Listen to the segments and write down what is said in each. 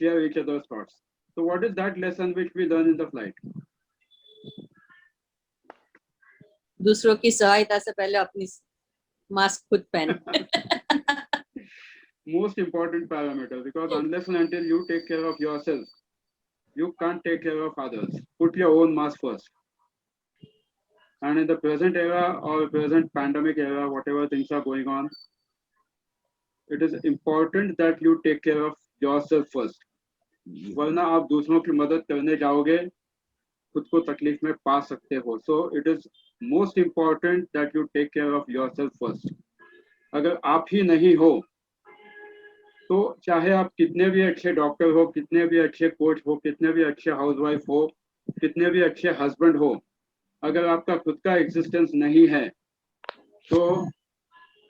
share each other's thoughts. So what is that lesson which we learn in the flight? दूसरों की सहायता से पहले अपनी मास्क खुद पहन. Most important parameter, because unless and until you take care of yourself, you can't take care of others. Put your own mask first. And in the present era or present pandemic era, whatever things are going on, it is important that you take care of yourself first. वरना आप दूसरों की मदद करने जाओगे, खुद को तकलीफ में पा सकते हो. So it is most important that you take care of yourself first. अगर आप ही नहीं हो, तो चाहे आप कितने भी अच्छे डॉक्टर हो, कितने भी अच्छे कोच हो, कितने भी अच्छे हाउसवाइफ हो, कितने भी अच्छे हस्बैंड हो, अगर आपका खुद का एग्जिस्टेंस नहीं है, तो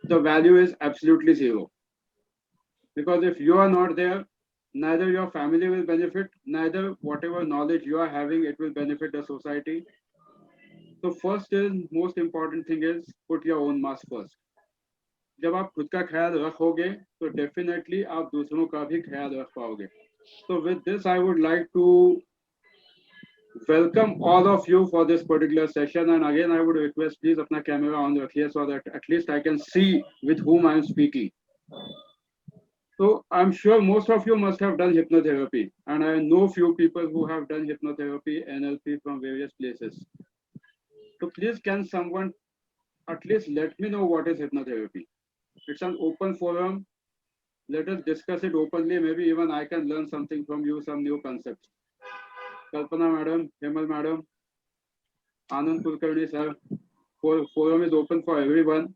the value is absolutely zero. Because if you are not there, neither your family will benefit, neither whatever knowledge you are having, it will benefit the society. So first is, most important thing is, put your own mask first. जब आप खुद का ख्याल रखोगे, तो definitely आप दूसरों का भी ख्याल रख पाओगे. So with this, I would like to welcome all of you for this particular session. And again, I would request, please अपना camera on रखिए so that at least I can see with whom I am speaking. So I'm sure most of you must have done hypnotherapy, and I know few people who have done hypnotherapy, NLP from various places. So please, can someone at least let me know what is hypnotherapy? It's an open forum. Let us discuss it openly. Maybe even I can learn something from you, some new concepts. Kalpana madam, Hemal madam, Anand Kulkarni sir, forum is open for everyone.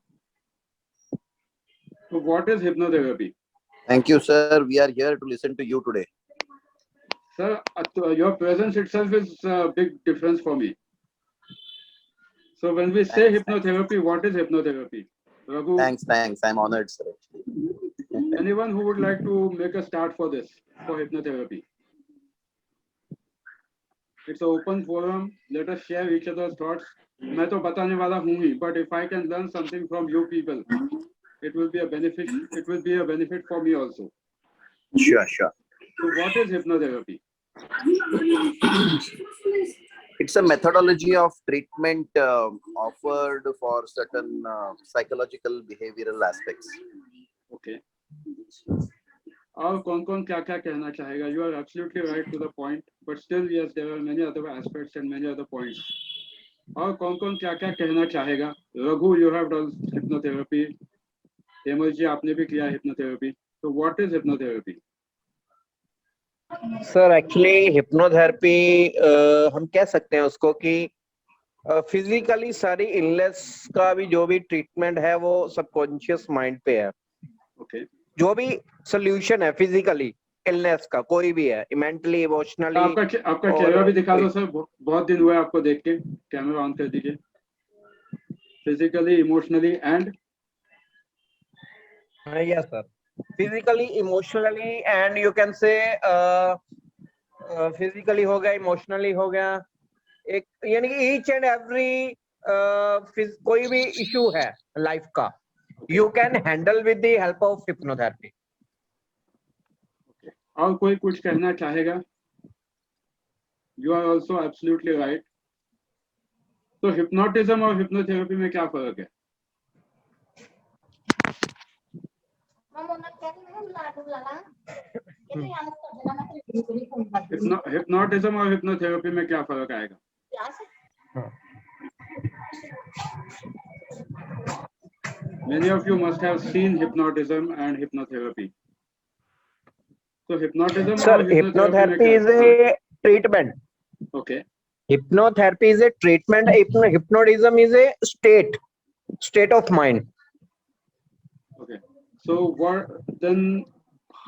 So what is hypnotherapy? Thank you, sir. We are here to listen to you today. Sir, your presence itself is a big difference for me. So when we say hypnotherapy, what is hypnotherapy? Raghu, Thanks. I'm honored, sir. anyone who would like to make a start for this, for hypnotherapy? It's an open forum. Let us share each other's thoughts. मैं तो बताने वाला हूँ ही, but if I can learn something from you people, it will be a benefit. It will be a benefit for me also. Sure. So what is hypnotherapy? It's a methodology of treatment offered for certain psychological behavioral aspects. Okay. और कौन क्या कहना चाहेगा? You are absolutely right to the point, but still yes, there are many other aspects and many other points. और कौन क्या कहना चाहेगा? Raghu, you have done hypnotherapy. Hemal जी, आपने भी किया hypnotherapy. So what is hypnotherapy? Sir actually hypnotherapy हम कह सकते हैं उसको कि फिजिकली सारी इलनेस का भी जो भी ट्रीटमेंट है वो सबकॉन्शियस माइंड पे है. Okay. जो भी सोल्यूशन है फिजिकली इलनेस का कोई भी है, मेंटली इमोशनली. आपका चेहरा भी दिखा दो सर, बहुत दिन हुए आपको देख के. कैमरा ऑन कर दीजिए. Physically, emotionally and. Yes sir, physically, emotionally and you can say physically हो गया, इमोशनली हो गया, एक यानी कि ईच एंड एवरी कोई भी इशू है लाइफ का, you can handle with the help of hypnotherapy. और कोई कुछ कहना चाहेगा? You are also absolutely right. तो हिप्नोटिज्म और हिप्नोथेरेपी में क्या फर्क है? हिप्नोटिज्म और हिप्नोथेरेपी में क्या फर्क आएगा? Many of you must have seen hypnotism and hypnotherapy. So hypnotism Sir, or hypnotherapy is a treatment. Okay. Hypnotherapy is a treatment. Hypnotism is a state of mind. Okay. So what then?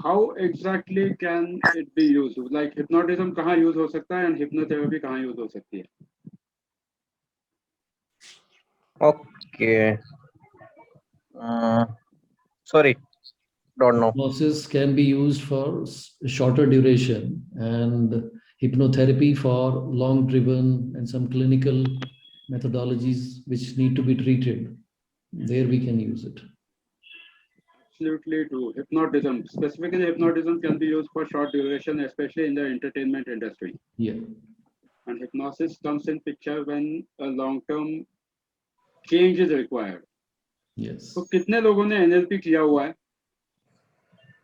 How exactly can it be used? Like hypnotism कहाँ use हो सकता है and hypnotherapy कहाँ use हो सकती है? Okay. Sorry, don't know. Hypnosis can be used for shorter duration and hypnotherapy for long driven and some clinical methodologies which need to be treated. There we can use it. absolutely true. Hypnotism, specifically hypnotism, can be used for short duration, especially in the entertainment industry. Yeah. And hypnosis comes in picture when a long-term change is required. Yes. तो कितने लोगों ने NLP किया हुआ है?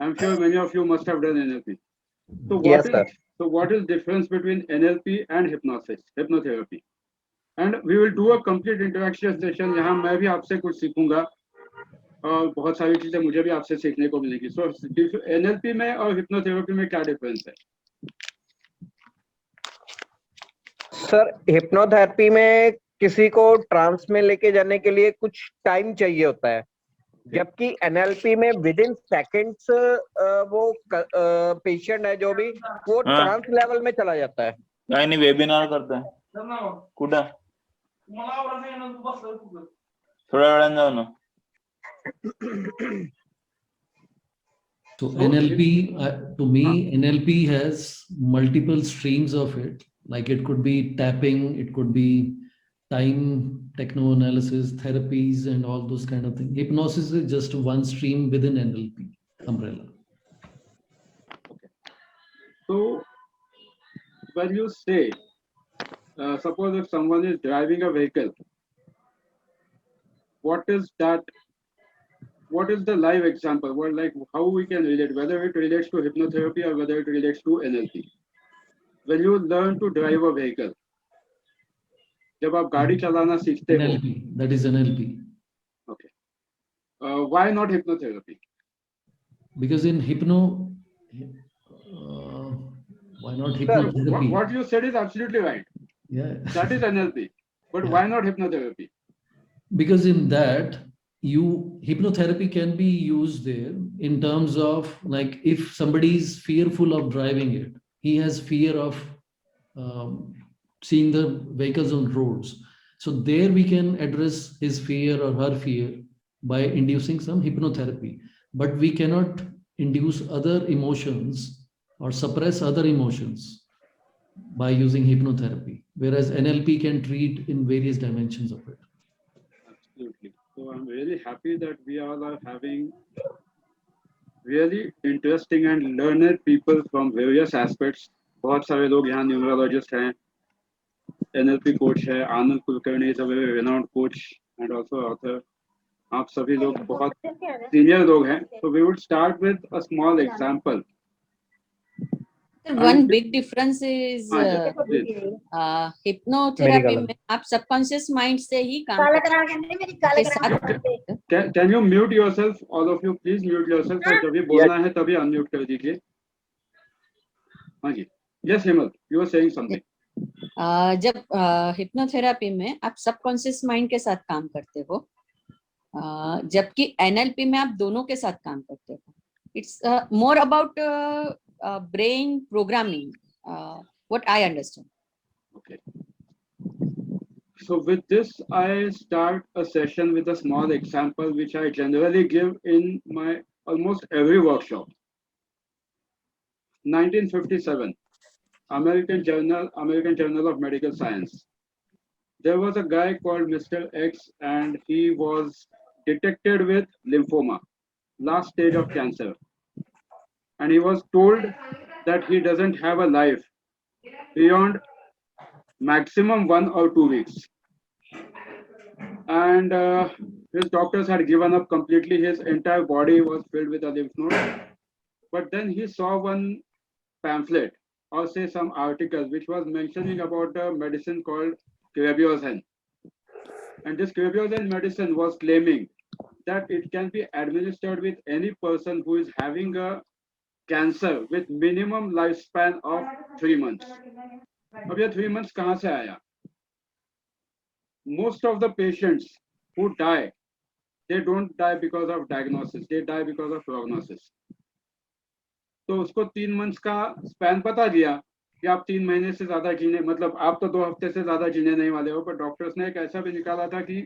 I'm sure many of you must have done NLP. So Yes, sir. what is difference between NLP and hypnosis, hypnotherapy? And we will do a complete interaction session. यहाँ मैं भी आपसे कुछ सीखूंगा और बहुत सारी चीजें मुझे भी आपसे सीखने को मिलेगी. So NLP में और hypnotherapy में क्या difference है? सर हिप्नोथेरेपी में किसी को ट्रांस में लेके जाने के लिए कुछ टाइम चाहिए होता है, जबकि एनएलपी में विद इन सेकेंड्स वो पेशेंट है जो भी वो ट्रांस लेवल में चला जाता है. काही नाही वेबिनार करताय कुठं थोड्या वेळाने जाऊ ना. So NLP, to me, NLP has multiple streams of it. Like it could be tapping, it could be time techno analysis, therapies, and all those kind of things. Hypnosis is just one stream within NLP umbrella. So when you say, suppose if someone is driving a vehicle, what is that? What is the live example? What, like, how we can relate, whether it relates to hypnotherapy or whether it relates to NLP? When you learn to drive a vehicle, जब आप गाड़ी चलाना सीखते हो, NLP, that is NLP. okay. Why not hypnotherapy? Because in why not hypnotherapy? What you said is absolutely right. Yeah. That is NLP. But Yeah. why not hypnotherapy? Because in that, hypnotherapy can be used there in terms of, like, if somebody is fearful of driving it, he has fear of seeing the vehicles on roads. So there we can address his fear or her fear by inducing some hypnotherapy. But we cannot induce other emotions or suppress other emotions by using hypnotherapy, whereas NLP can treat in various dimensions of it. Absolutely. So I'm really happy that we all are having really interesting and learned people from various aspects. बहुत सारे लोग यहाँ numerologist हैं, NLP coach है, Anand Kulkarni is a very renowned coach and also author. आप सभी लोग बहुत senior लोग हैं. So we would start with a small example. One big difference is please. hypnotherapy में आप subconscious mind से ही काम Can you mute yourself, all of you? Please mute yourself. और जब भी बोलना है तभी unmute कर दीजिए. हाँ जी. Yes, Hemal, you were saying something. जब हिप्नोथेरेपी में आप सबकॉन्शियस माइंड के साथ काम करते हो, जबकि एनएलपी में आप दोनों के साथ काम करते हो. It's more about brain programming, what I understand. Okay. So with this, I start a session with a small example, which I generally give in my almost every workshop. 1957. American Journal of Medical Science. There was a guy called Mr. X, and he was detected with lymphoma, last stage of cancer. And he was told that he doesn't have a life beyond maximum 1 or 2 weeks. And his doctors had given up completely. His entire body was filled with a lymph node. But then he saw one pamphlet, or say some article, which was mentioning about a medicine called Crabiozen. And this Crabiozen medicine was claiming that it can be administered with any person who is having a cancer with minimum lifespan of 3 months. अब ये 3 months कहाँ से आया? Most of the patients who die, they don't die because of diagnosis, they die because of prognosis. तो उसको 3 months का span पता दिया कि आप 3 महीने से ज्यादा जीने, मतलब आप तो 2 हफ्ते से ज्यादा जीने नहीं वाले हो. पर डॉक्टर्स ने एक ऐसा भी निकाला था कि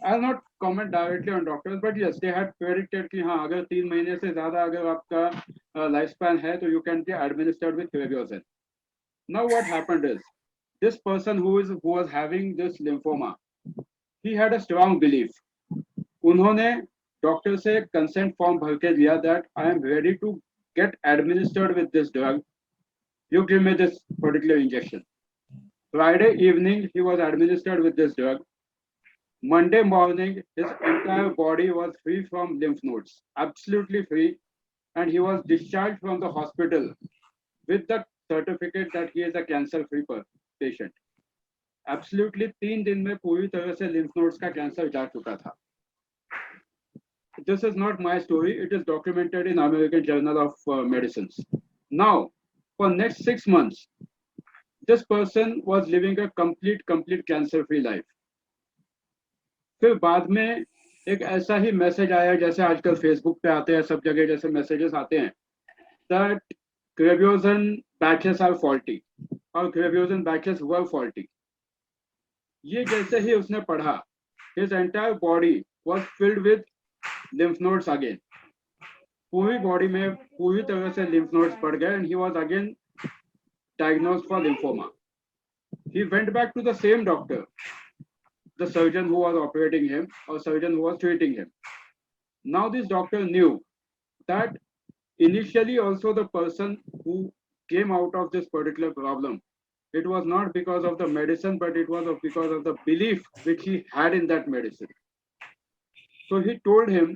I will not comment directly on doctors, but yes they had predicted कि हाँ, अगर 3 महीने से ज्यादा अगर आपका लाइफ स्पैन है तो you can be administered with krebiozen. Now what happened is, this person who was having this lymphoma, he had a strong belief. उन्होंने डॉक्टर से कंसेंट फॉर्म भर के दिया that I am ready to get administered with this drug, you give me this particular injection. Friday evening he was administered with this drug. Monday morning his entire body was free from lymph nodes, absolutely free, and he was discharged from the hospital with the certificate that he is a cancer free patient. Absolutely 3 दिन में पूरी तरह से lymph nodes का cancer जा चुका था. This is not my story, it is documented in American Journal of Medicines. Now for next 6 months this person was living a complete cancer free life. फिर बाद में एक ऐसा ही मैसेज आया जैसे आजकल फेसबुक पे आते हैं, सब जगह जैसे मैसेजेस आते हैं that Creviozen batches are faulty or Creviozen batches were faulty. ये जैसे ही उसने पढ़ा, his entire body was filled with lymph nodes again. पूरी बॉडी में पूरी तरह से lymph nodes बढ़ गए and he was again diagnosed for lymphoma. He went back to the same doctor, the surgeon who was operating him or surgeon who was treating him. Now this doctor knew that initially also the person who came out of this particular problem, it was not because of the medicine, but it was because of the belief which he had in that medicine. So he told him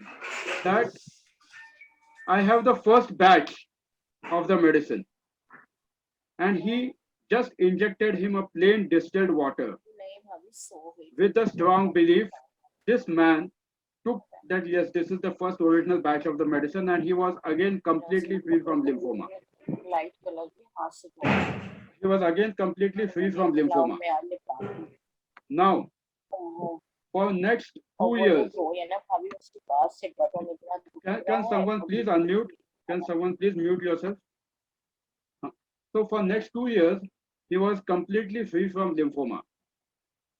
that I have the first batch of the medicine, and he just injected him a plain distilled water with the strong belief. This man took that yes, this is the first original batch of the medicine, and he was again completely free from lymphoma. He was again completely free from lymphoma. Now, for next 2 years, can someone please unmute? Can someone please mute yourself? So for next 2 years, he was completely free from lymphoma.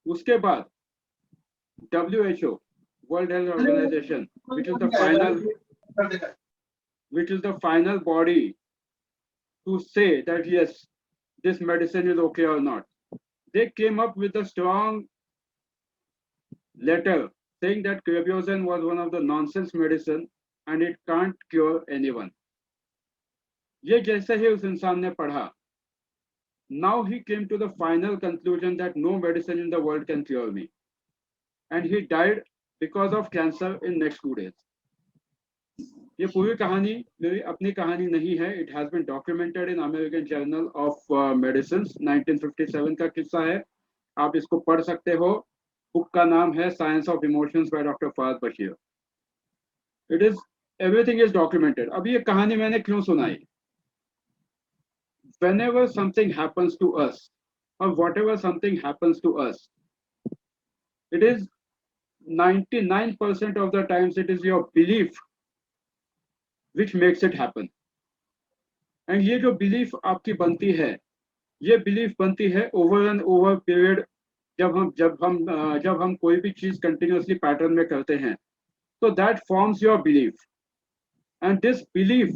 उसके बाद WHO, World Health Organization, which is the final body to say that yes, this medicine is okay or not. They came up with a strong letter saying that Creviozen was one of the nonsense medicine and it can't cure anyone. ये जैसे ही उस इंसान ने पढ़ा, now he came to the final conclusion that no medicine in the world can cure me, and he died because of cancer in next 2 days. ये पूरी कहानी मेरी अपनी कहानी नहीं है. It has been documented in American Journal of Medicines. 1957 का किस्सा है, आप इसको पढ़ सकते हो. बुक का नाम है Science of Emotions by Dr. Fahd Bashir. It is, everything is documented. अब ये कहानी मैंने क्यों सुनाई? Whenever something happens to us, or whatever something happens to us, it is 99% of the times it is your belief which makes it happen. And ये जो belief आपकी बनती है, ये belief बनती है over and over period. जब हम कोई भी चीज continuously pattern में करते हैं, so that forms your belief, and this belief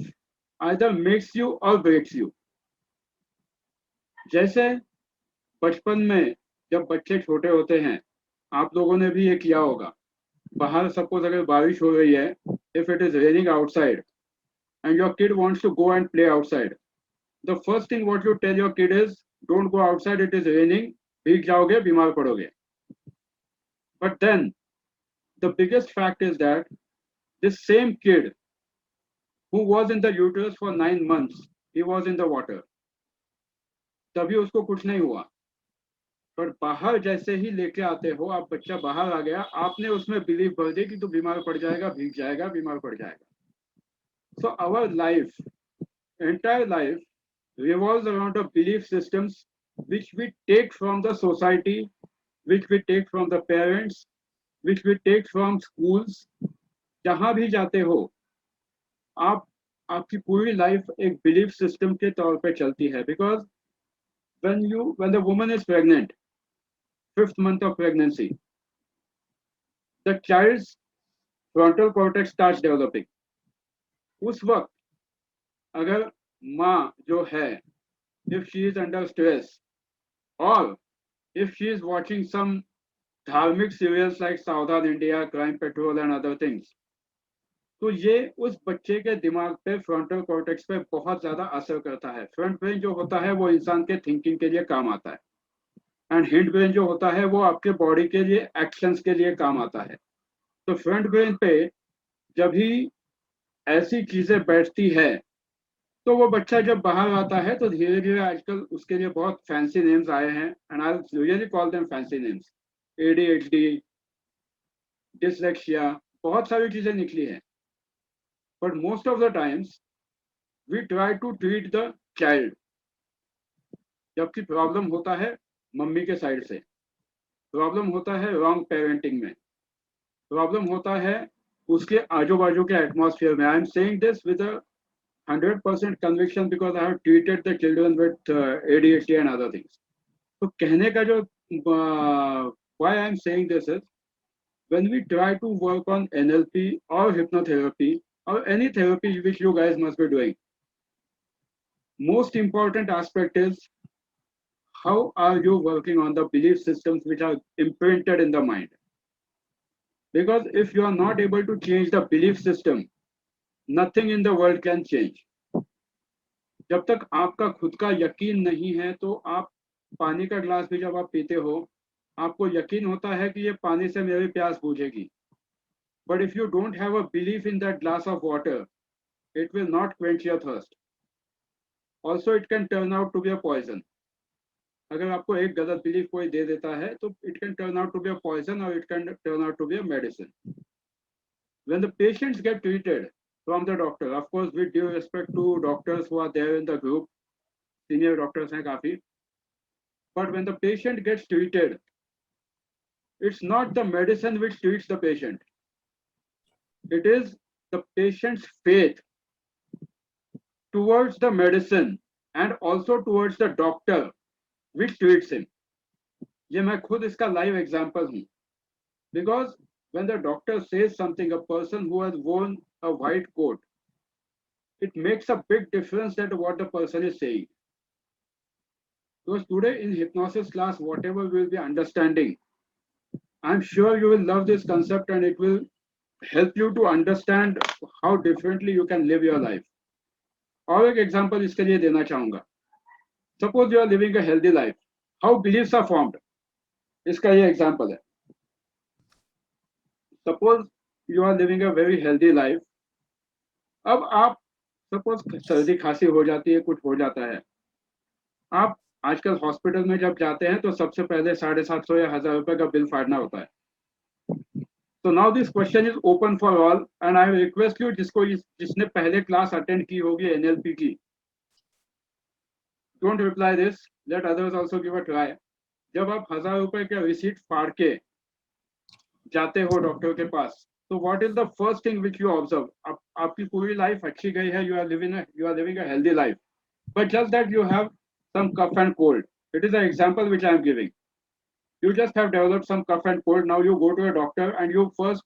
either makes you or breaks you. जैसे बचपन में जब बच्चे छोटे होते हैं, आप लोगों ने भी ये किया होगा. बाहर सपोज अगर बारिश हो रही है, if it is raining outside and your kid wants to go and play outside, the first thing what you tell your kid is, don't go outside, it is raining, भीग जाओगे, बीमार पड़ोगे. But then the biggest fact is that this same kid who was in the uterus for 9 months, he was in the water. तभी उसको कुछ नहीं हुआ. पर बाहर जैसे ही लेके आते हो, आप बच्चा बाहर आ गया, आपने उसमें बिलीव भर दी कि तू बीमार पड़ जाएगा, भीग जाएगा, बीमार पड़ जाएगा. So our life, entire life revolves around the belief systems which we take from the society, which we take from the parents, which we take from schools. जहां भी जाते हो, आपकी पूरी लाइफ एक बिलीफ सिस्टम के तौर पे चलती है. Because when the woman is pregnant, 5th month of pregnancy, the child's frontal cortex starts developing. उस वक्त अगर माँ जो है, if she is under stress, or if she is watching some dharmic serials like Saudhan India, Crime Patrol and other things, तो ये उस बच्चे के दिमाग पे, फ्रंटल कॉर्टेक्स पे बहुत ज्यादा असर करता है। फ्रंट ब्रेन जो होता है वो इंसान के थिंकिंग के लिए काम आता है, एंड हिंड ब्रेन जो होता है वो आपके बॉडी के लिए, एक्शंस के लिए काम आता है। तो फ्रंट ब्रेन पे जब ही ऐसी चीजें बैठती है तो वो बच्चा जब बाहर आता है तो धीरे धीरे, आजकल उसके लिए बहुत फैंसी नेम्स आए हैं, and I really call them fancy names, ADHD, dyslexia, बहुत सारी चीजें निकली हैं। But most of the times we try to treat the child, जबकि प्रॉब्लम होता है मम्मी के साइड से, प्रॉब्लम होता है रॉन्ग पेरेंटिंग में, प्रॉब्लम होता है उसके आजू बाजू के एटमॉस्फेयर में। I am saying this with 100% conviction because I have treated the children with ADHD and other things. तो कहने का जो why I am saying this is, when we try to work on NLP or hypnotherapy or any therapy which you guys must be doing, most important aspect is how are you working on the belief systems which are imprinted in the mind. Because if you are not able to change the belief system, nothing in the world can change. जब तक आपका खुद का यकीन नहीं है तो आप पानी का ग्लास भी जब आप पीते हो, आपको यकीन होता है कि ये पानी से मेरी प्यास बुझेगी, but if you don't have a belief in that glass of water, it will not quench your thirst. Also it can turn out to be a poison. अगर आपको एक गलत बिलीफ कोई दे देता है तो it can turn out to be a poison और it can turn out to be a medicine. When the patients get treated from the doctor, of course with due respect to doctors who are there in the group, senior doctors hain kafi, but when the patient gets treated, it's not the medicine which treats the patient, it is the patient's faith towards the medicine and also towards the doctor which treats him. ये मैं खुद इसका live example हूँ, because when the doctor says something, a person who has worn a white coat, it makes a big difference that what the person is saying. Because today in hypnosis class, whatever we'll be understanding, I'm sure you will love this concept and it will help you to understand how differently you can live your life. और एक example इसके लिए देना चाहूँगा. Suppose you are living a healthy life. How beliefs are formed? इसका ये example है. Suppose you are living a very healthy life. अब आप सपोज सर्दी खांसी हो जाती है, कुछ हो जाता है, आप आजकल हॉस्पिटल में जब जाते हैं तो सबसे पहले 750 या 1000 रुपए का बिल फाड़ना होता है। तो now this question is open for all and I request you, जिसने पहले क्लास अटेंड की होगी NLP की, don't reply this, let others also give a try. जब आप 1000 रुपए का रिसीट फाड़ के जाते हो डॉक्टर के पास, तो what is the first thing which you observe? आपकी पूरी लाइफ अच्छी गई है, you are living a healthy life, but just that you have some cough and cold. It is a example which I am giving. You just have developed some cough and cold. Now you go to a doctor and you first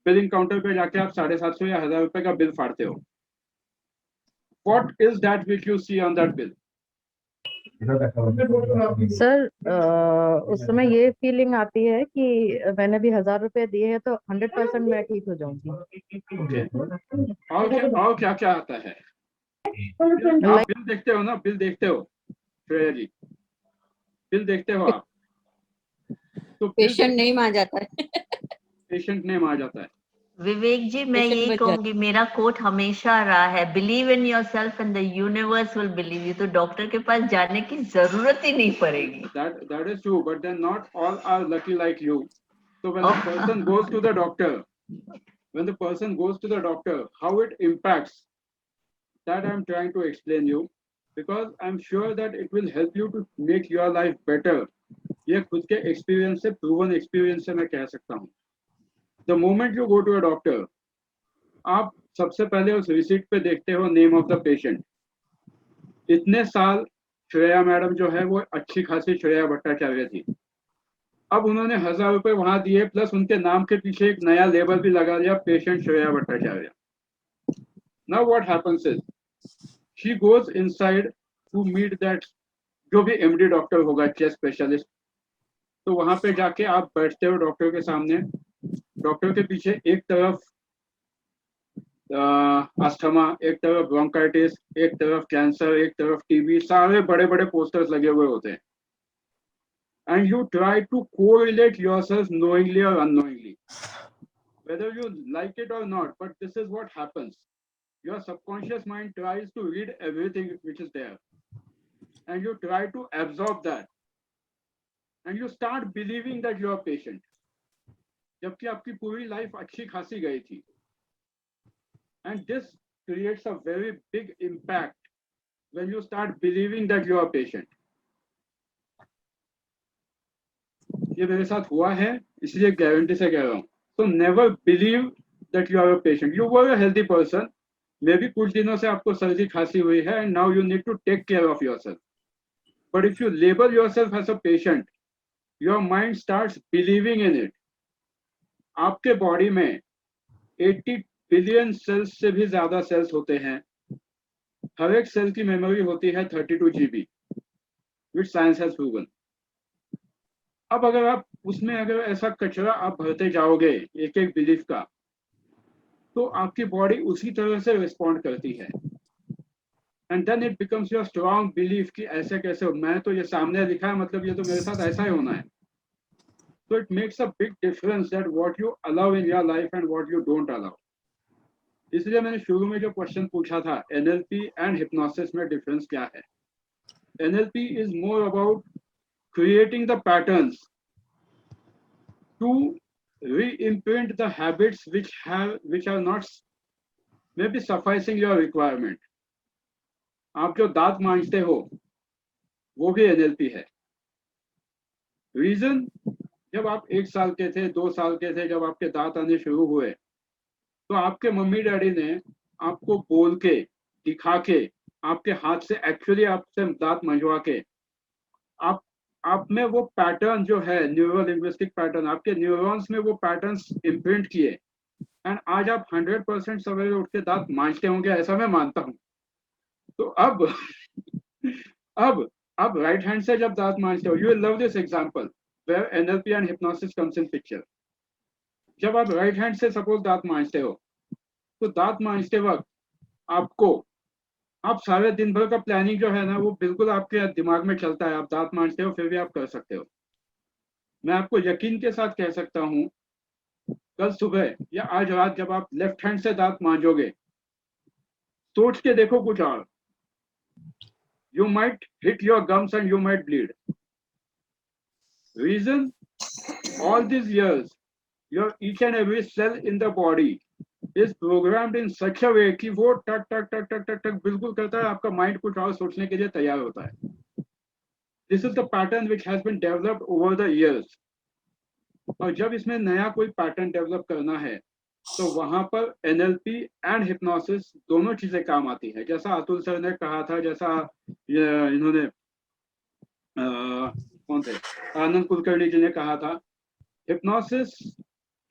billing counter पे जाके आप 750 या 1000 रुपए का bill फाड़ते हो. What is that which you see on that bill? Sir उस समय ये फीलिंग आती है कि मैंने भी 1000 रुपए दिए हैं तो 100% मैं ठीक हो जाऊंगी. और क्या क्या आता है? आप बिल देखते हो ना, बिल देखते हो श्रेया जी, बिल देखते हो आप, तो पेशेंट नहीं मान जाता है. पेशेंट नेम आ जाता है. विवेक जी, मैं Patient यही बच कहूंगी, मेरा कोट हमेशा रहा है, believe in yourself and the universe will believe you. तो डॉक्टर के पास जाने की जरूरत ही नहीं पड़ेगी. That is true, but then not all are lucky like you. So when the person goes to the doctor, how it impacts, that I'm trying to explain you, because I'm sure that it will help you to make your life better. ये खुद के experience से, proven experience से मैं कह सकता हूँ. The moment you go to a doctor, आप सबसे पहले उस रिसीट पे देखते हो नेम ऑफ द पेशेंट. इतने साल श्रेया मैडम जो है वो अच्छी खासी श्रेया भट्टाचार्य थी. अब उन्होंने 1000 रुपए वहां दिए, प्लस उनके नाम के पीछे एक नया लेबल भी लगा दिया, patient Shreya Bhattacharya. Now what happens is, she goes inside to meet that जो भी MD डॉक्टर होगा, चेस्ट स्पेशलिस्ट. तो वहां पे जाके आप बैठते हो डॉक्टर के सामने. डॉक्टर के पीछे एक तरफ अस्थमा, एक तरफ ब्रोंकाइटिस, एक तरफ कैंसर, एक तरफ टीबी, सारे बड़े बड़े पोस्टर्स लगे हुए होते हैं. And you try to correlate yourself knowingly or unknowingly, whether you like it or not, but this is what happens. Your subconscious mind tries to read everything which is there, and you try to absorb that, and you start believing that you are patient, जबकि आपकी पूरी life अच्छी खासी गई थी. And this creates a very big impact when you start believing that you are patient. ये मेरे साथ हुआ है, इसलिए गारंटी से कह रहा हूँ. So never believe that you are a patient. You were a healthy person. मे भी कुछ दिनों से आपको सर्दी खांसी हुई है, and now you need to take care of yourself. But if you label yourself as a patient, your mind starts believing in it. आपके बॉडी में 80 बिलियन सेल्स से भी ज्यादा सेल्स होते हैं. हर एक सेल की मेमोरी होती है 32 GB, which science has proven. अब अगर आप उसमें अगर ऐसा कचरा आप भरते जाओगे एक एक बिलीफ का, तो आपकी बॉडी उसी तरह से रिस्पॉन्ड करती है. And then it becomes your strong belief कि ऐसे कैसे हो, मैं तो ये सामने लिखा है मतलब ये तो मेरे साथ ऐसा ही होना है. So it makes a big difference that what you allow in your life and what you don't allow. इसलिए मैंने शुरू में जो क्वेश्चन पूछा था, NLP एंड हिप्नोसिस में डिफरेंस क्या है? NLP is more about creating the patterns to re-imprint the habits which are not maybe sufficing your requirement. आप जो दांत मांजते हो वो भी NLP है. रीजन, जब आप 1 साल के थे, 2 साल के थे, जब आपके दांत आने शुरू हुए, तो आपके मम्मी डैडी ने आपको बोल के, दिखा के, आपके हाथ से एक्चुअली आपसे दांत मंजवा के आप में वो पैटर्न जो है न्यूरो लिंग्विस्टिक पैटर्न, आपके न्यूरॉन्स में वो पैटर्न्स इम्प्रिंट किए, एंड आज आप 100% सवेरे उठ के दांत मांजते होंगे, ऐसा मैं मानता हूँ. तो अब राइट हैंड से जब दांत मांजते हो, you will love this example where NLP and hypnosis comes in picture. जब आप राइट हैंड से सपोज दांत मांजते हो, तो दांत मांजते वक्त आप सारे दिन भर का प्लानिंग जो है ना, वो बिल्कुल आपके दिमाग में चलता है. आप दांत मांजते हो फिर भी आप कर सकते हो. मैं आपको यकीन के साथ कह सकता हूँ, कल सुबह या आज रात जब आप लेफ्ट हैंड से दांत मांजोगे, सोच के देखो कुछ और, you might hit your gums and you might bleed. Reason, all these years, your each and every cell in the body is programmed in such a way कि वो टक टक टक टक टक टक बिल्कुल करता है, आपका माइंड कुछ और सोचने के लिए तैयार होता है. This is the pattern which has been developed over the years. और जब इसमें नया कोई पैटर्न डेवलप करना है, तो वहां पर NLP एंड हिप्नोसिस दोनों चीजें काम आती है. जैसा अतुल सर ने कहा था, जैसा इन्होंने कौन थे, आनंद कुलकर्णी जी ने कहा था, hypnosis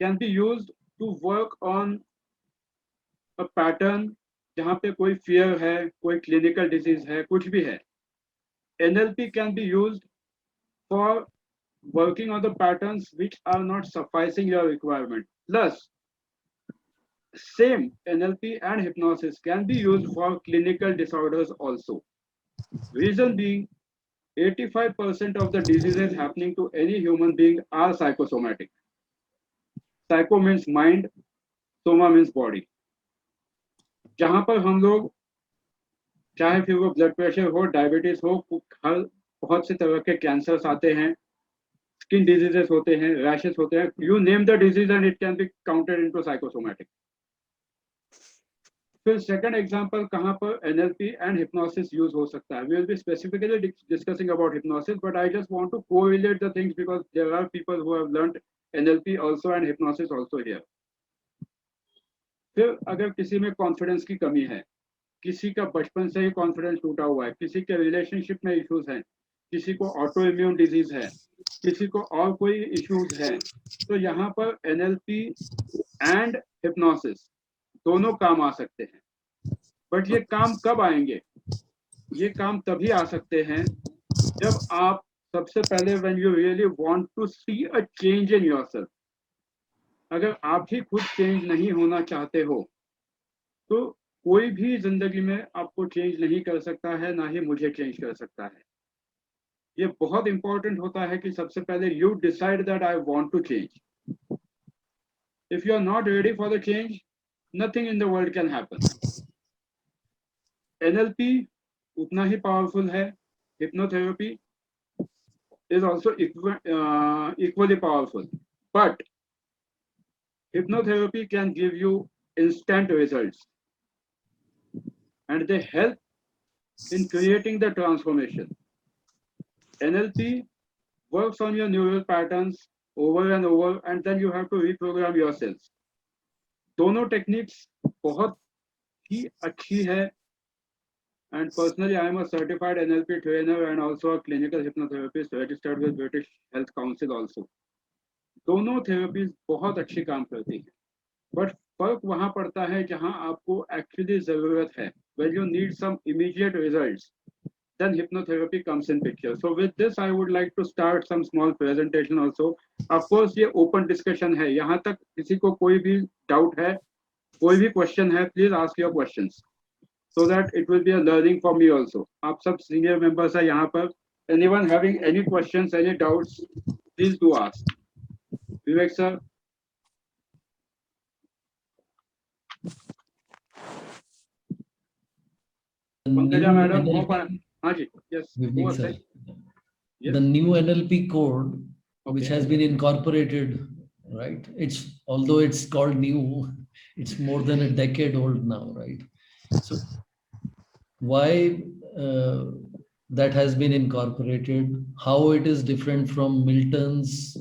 can be used to work on a pattern जहाँ पे कोई फियर है, कोई क्लिनिकल डिजीज है, कुछ भी है. NLP can be used for working on the patterns which are not sufficing your requirement. Plus, same NLP and hypnosis can be used for clinical disorders also. Reason being, 85% of the diseases happening to any human being are psychosomatic. Psycho means mind, soma means body. जहाँ पर हम लोग चाहे फिर वो blood pressure हो, diabetes हो, हर बहुत से तरह के कैंसर्स आते हैं, स्किन डिजीजेस होते हैं, रैशेस होते हैं, you name the disease and it can be counted into psychosomatic. फिर सेकंड एग्जांपल कहाँ पर NLP एंड हिप्नोसिस यूज हो सकता है. We will be specifically discussing about hypnosis, but I just want to correlate the things because there are people who have learned NLP also and hypnosis also here. फिर अगर किसी में confidence की कमी है, किसी का बचपन से ही कॉन्फिडेंस टूटा हुआ है, किसी के रिलेशनशिप में इश्यूज हैं, किसी को ऑटो इम्यून डिजीज है, किसी को और कोई इश्यूज है, तो यहाँ पर NLP एंड हिप्नोसिस दोनों काम आ सकते हैं. बट ये काम कब आएंगे? ये काम तभी आ सकते हैं जब आप सबसे पहले when you really want to see a change in yourself. अगर आप ही खुद चेंज नहीं होना चाहते हो, तो कोई भी जिंदगी में आपको चेंज नहीं कर सकता है, ना ही मुझे चेंज कर सकता है। ये बहुत इंपॉर्टेंट होता है कि सबसे पहले you decide that I want to change. If you are not ready for the change, nothing in the world can happen. NLP उतना ही पावरफुल है, hypnotherapy is also equally powerful, but hypnotherapy can give you instant results, and they help in creating the transformation. NLP works on your neural patterns over and over, and then you have to reprogram yourself. दोनों techniques बहुत ही अच्छी है, and personally I am a certified NLP trainer and also a clinical hypnotherapist registered with British Health Council also. दोनों therapies बहुत अच्छी काम करती है, बट फर्क वहां पड़ता है जहां आपको एक्चुअली जरूरत है। When you need some immediate results, then hypnotherapy comes in picture. So with this I would like to start some small presentation also. Of course ये open discussion है, यहाँ तक किसी को कोई भी डाउट है, कोई भी क्वेश्चन है, please ask your questions so that it will be a learning for me also. आप सब senior members are यहाँ पर. Anyone having any questions, any doubts, please do ask. Vivek sir. Pankaja madam, हाँ जी, yes. Vivek Go sir, ahead. Yes. the new NLP code, which Okay. has been incorporated, right? It's, although it's called new, it's more than a decade old now, right? So why that has been incorporated, how it is different from Milton's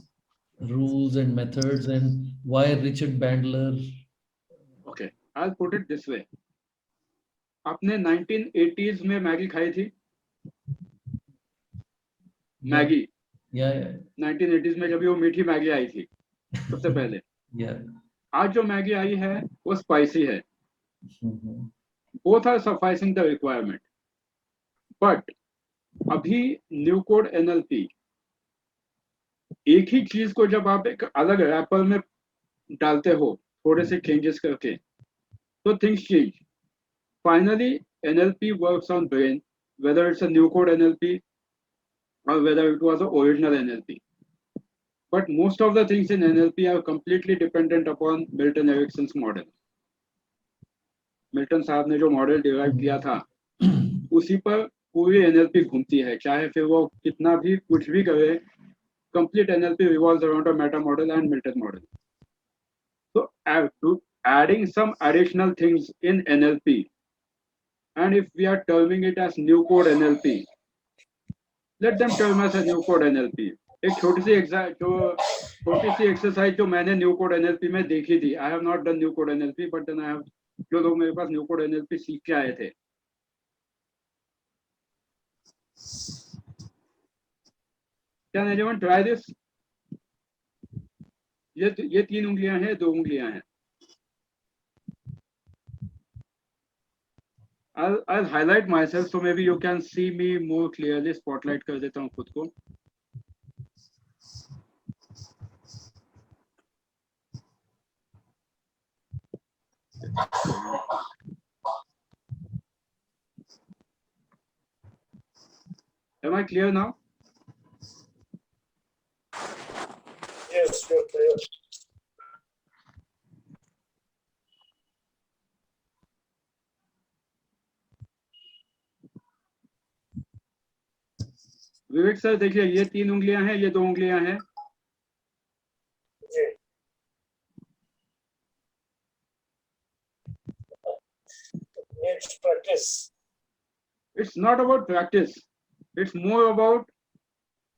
rules and methods, and why Richard Bandler. Okay, I'll put it this way. आपने 1980s में Maggi खाई थी? Maggi Yeah, 1980s में जब वो मीठी Maggi आई थी सबसे पहले। yeah. आज जो मैगी आई है वो स्पाइसी है। Mhm. Both are sufficing the requirement, but अभी न्यू कोड NLP एक ही चीज को जब आप एक अलग रैपर में डालते हो, थोड़े से चेंजेस करके, तो things change. Finally NLP works on brain, whether it's a new code NLP or whether it was an original NLP. But most of the things in NLP are completely dependent upon Milton Erickson's model. Milton साहब ने जो model derive किया था उसी पर पूरी NLP घूमती है, चाहे फिर वो कितना भी कुछ भी करे, complete NLP revolves around a meta model and Milton model. So adding some additional things in NLP, and if we are terming it as new code NLP, let them term as a new code NLP. एक छोटी सी exercise जो मैंने new code NLP में देखी थी, I have not done new code NLP, but then I have, जो लोग मेरे पास न्यू कोड NLP सीख के आए थे, कैन एनीवन ट्राई दिस? ये 3 उंगलियां हैं, 2 उंगलियां हैं। I'll highlight myself so maybe you can see me more clearly. Spotlight कर देता हूँ खुद को। Am I clear now? Yes, you're clear. Vivek sir देखिए, ये 3 उंगलियां हैं, ये 2 उंगलियां हैं। जी। Needs practice. It's not about practice. It's more about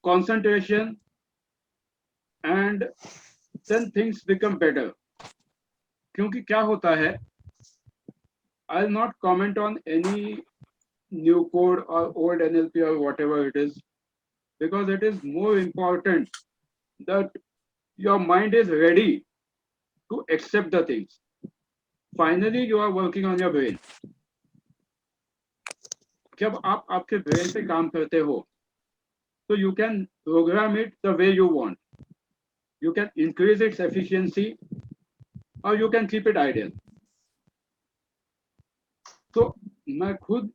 concentration, and then things become better. क्योंकि क्या होता है, I'll not comment on any new code or old NLP or whatever it is, because it is more important that your mind is ready to accept the things. Finally, you are working on your brain. जब आप आपके brain पे काम करते हो, तो you can program it the way you want. You can increase its efficiency or you can keep it idle. तो मैं खुद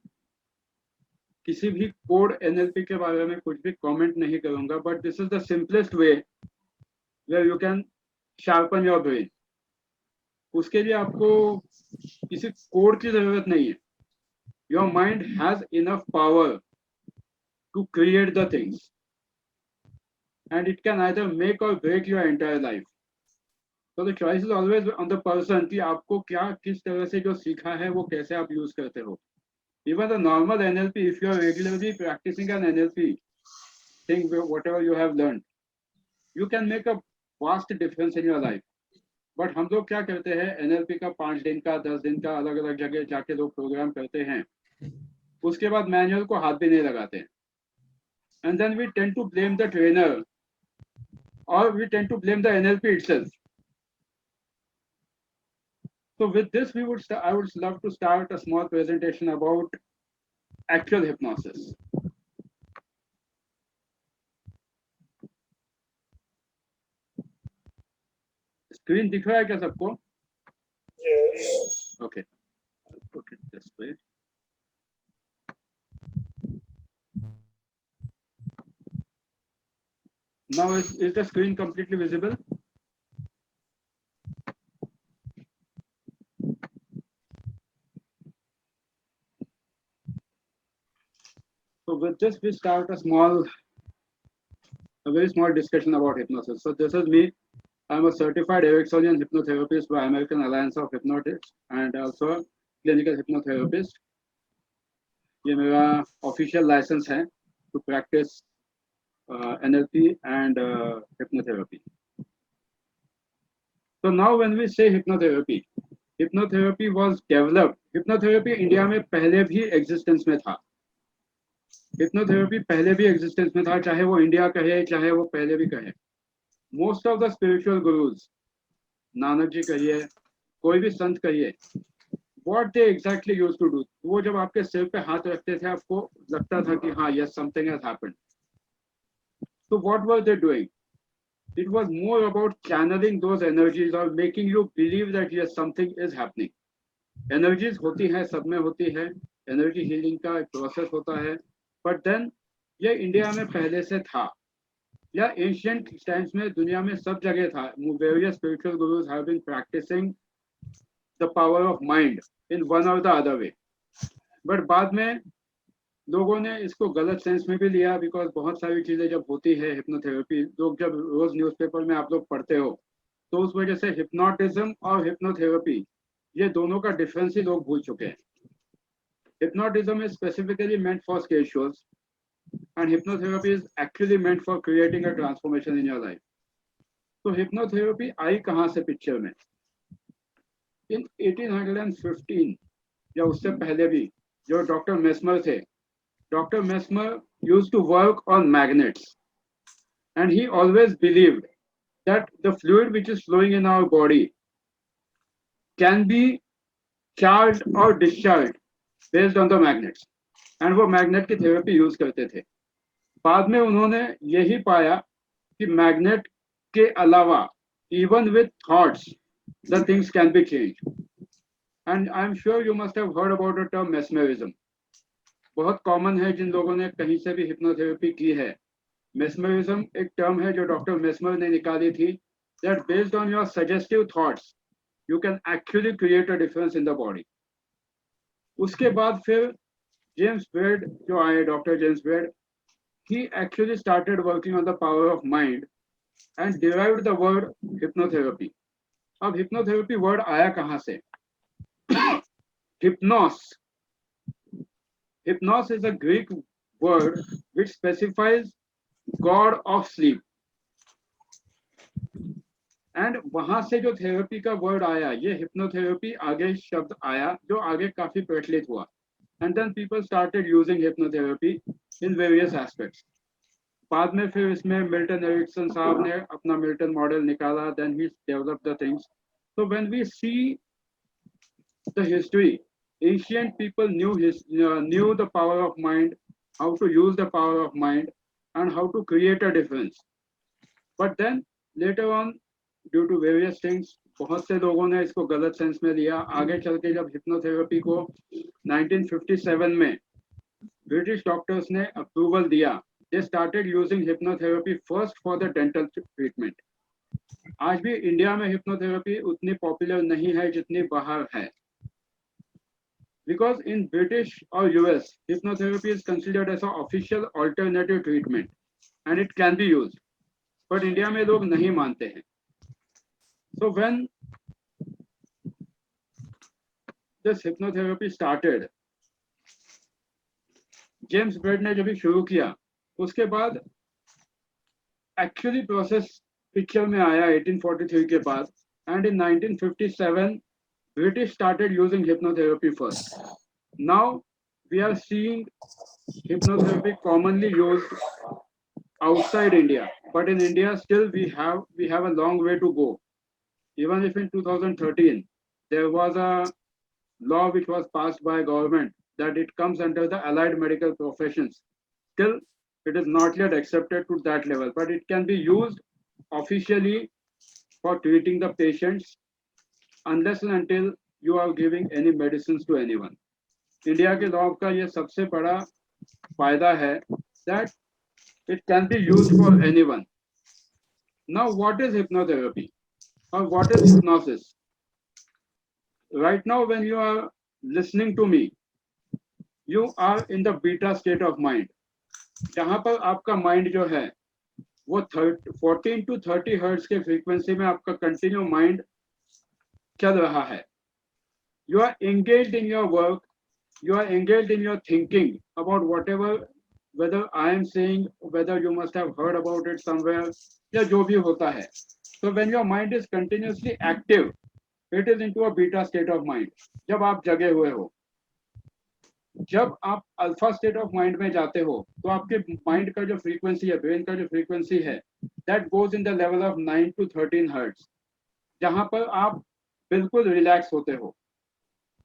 किसी भी कोड एनएलपी के बारे में कुछ भी कमेंट नहीं करूंगा, but this is the simplest way where you can sharpen your brain. उसके लिए आपको किसी कोड की जरूरत नहीं है. Your mind has enough power to create the things and it can either make or break your entire life. So the choice is always on the person कि आपको क्या किस तरह से जो सीखा है वो कैसे आप यूज करते हो. Even the normal NLP, if you are regularly practicing an NLP thing, whatever you have learned, you can make a vast difference in your life. But हम लोग क्या करते हैं, NLP का 5 दिन का 10 दिन का अलग अलग जगह जाके लोग प्रोग्राम करते हैं, उसके बाद मैनुअल को हाथ भी नहीं लगाते हैं. And then we tend to blame the trainer, or we tend to blame the NLP itself. So with this, I would love to start a small presentation about actual hypnosis. Screen दिख रहा है क्या सबको? Yes. Okay. I'll put it this way. Now is the screen completely visible? So with this, we start a very small discussion about hypnosis. So this is me. I'm a certified Ericksonian hypnotherapist by American Alliance of Hypnotists and also a clinical hypnotherapist. ये मेरा official license है to practice NLP and hypnotherapy. So now when we say hypnotherapy was developed. Hypnotherapy India में पहले भी existence में था. Hypnotherapy पहले भी existence में था, चाहे वो India कहे चाहे वो पहले भी कहे. Most of the spiritual gurus, Nanak ji कहिए, कोई भी संत कहिए, what they exactly used to do, वो जब आपके सिर पे हाथ रखते थे आपको लगता था कि हाँ, yes, something has happened. So what were they doing? It was more about channeling those energies or making you believe that yes, something is happening. Energies होती हैं, सब में होती है, energy healing का एक process होता है, but then ये इंडिया में पहले से था, या ancient times में दुनिया में सब जगह था. Various spiritual gurus have been practicing the power of mind in one or the other way. But बाद में लोगों ने इसको गलत सेंस में भी लिया, बिकॉज बहुत सारी चीजें जब होती है हिप्नोथेरेपी, लोग जब रोज न्यूज़पेपर में आप लोग पढ़ते हो तो उस वजह से हिप्नोटिज्म और हिप्नोथेरेपी ये दोनों का डिफरेंस ही लोग भूल चुके हैं. Hypnotism is specifically meant for square shows and hypnotherapy is actually meant for creating a transformation in your life. तो हिप्नोथेरेपी आई कहाँ से पिक्चर में? इन 1815 या उससे पहले भी जो डॉक्टर मेस्मर थे, Dr. Mesmer used to work on magnets, and he always believed that the fluid which is flowing in our body can be charged or discharged based on the magnets, and वो magnet की therapy use करते थे. बाद में उन्होंने यही पाया कि magnet के अलावा even with thoughts the things can be changed. And I'm sure you must have heard about the term mesmerism. बहुत कॉमन है जिन लोगों ने कहीं से भी हिप्नोथेरेपी की है. मेस्मरिज्म एक टर्म है जो डॉक्टर मेस्मर ने निकाली थी, that based on your suggestive thoughts you can actually create a difference in the body. उसके बाद फिर जेम्स बेड जो आए, doctor James bed, he actually started working on the power of mind and derived the word hypnotherapy. अब hypnotherapy word आया कहाँ से? Hypnos. Hypnos is a Greek word which specifies God of sleep. And वहां से जो therapy का word आया, ये हिप्नोथेरेपी आगे शब्द आया जो आगे काफी प्रचलित हुआ. And then people started using hypnotherapy in various aspects. बाद में फिर इसमें मिल्टन एरिक्सन साहब ने अपना मिल्टन मॉडल निकाला, then he developed the things. So when we see the history, ancient people knew the power of mind, how to use the power of mind, and how to create a difference. But then later on, due to various things, बहुत से लोगों ने इसको गलत sense में लिया। आगे चल के जब हिप्नोथेरेपी को 1957 में ब्रिटिश डॉक्टर्स ने अप्रूवल दिया, they started using hypnotherapy first for the dental treatment. आज भी इंडिया में हिप्नोथेरेपी उतनी पॉपुलर नहीं है जितनी बाहर है, because in British or US, hypnotherapy is considered as an official alternative treatment and it can be used, but India में लोग नहीं मानते हैं। So when this hypnotherapy started, James bread ने जब शुरू किया, उसके बाद एक्चुअली प्रोसेस पिक्चर में आया 1843 के बाद, and in 1957 British started using hypnotherapy first. Now we are seeing hypnotherapy commonly used outside India, but in India still we have a long way to go. Even if in 2013 there was a law which was passed by government that it comes under the allied medical professions, still it is not yet accepted to that level, but it can be used officially for treating the patients unless and until you are giving any medicines to anyone. India के law का ये सबसे बड़ा फायदा है that it can be used for anyone. Now what is hypnotherapy or what is hypnosis? Right now when you are listening to me, you are in the beta state of mind, जहाँ पर आपका mind जो है वो 14 to 30 hertz के frequency में आपका continue mind चल रहा है। You are engaged in your work, you are engaged in your thinking about whatever, whether I am saying, whether you must have heard about it somewhere, या जो भी होता है। So when your mind is continuously active, it is into a beta state of mind, जब आप जगे हुए हो। जब आप अल्फा स्टेट ऑफ माइंड में जाते हो तो आपके माइंड का जो फ्रीक्वेंसी है, ब्रेन का जो फ्रीक्वेंसी है, that goes in the level of 9 to 13 hertz, जहां पर आप बिल्कुल रिलैक्स होते हो।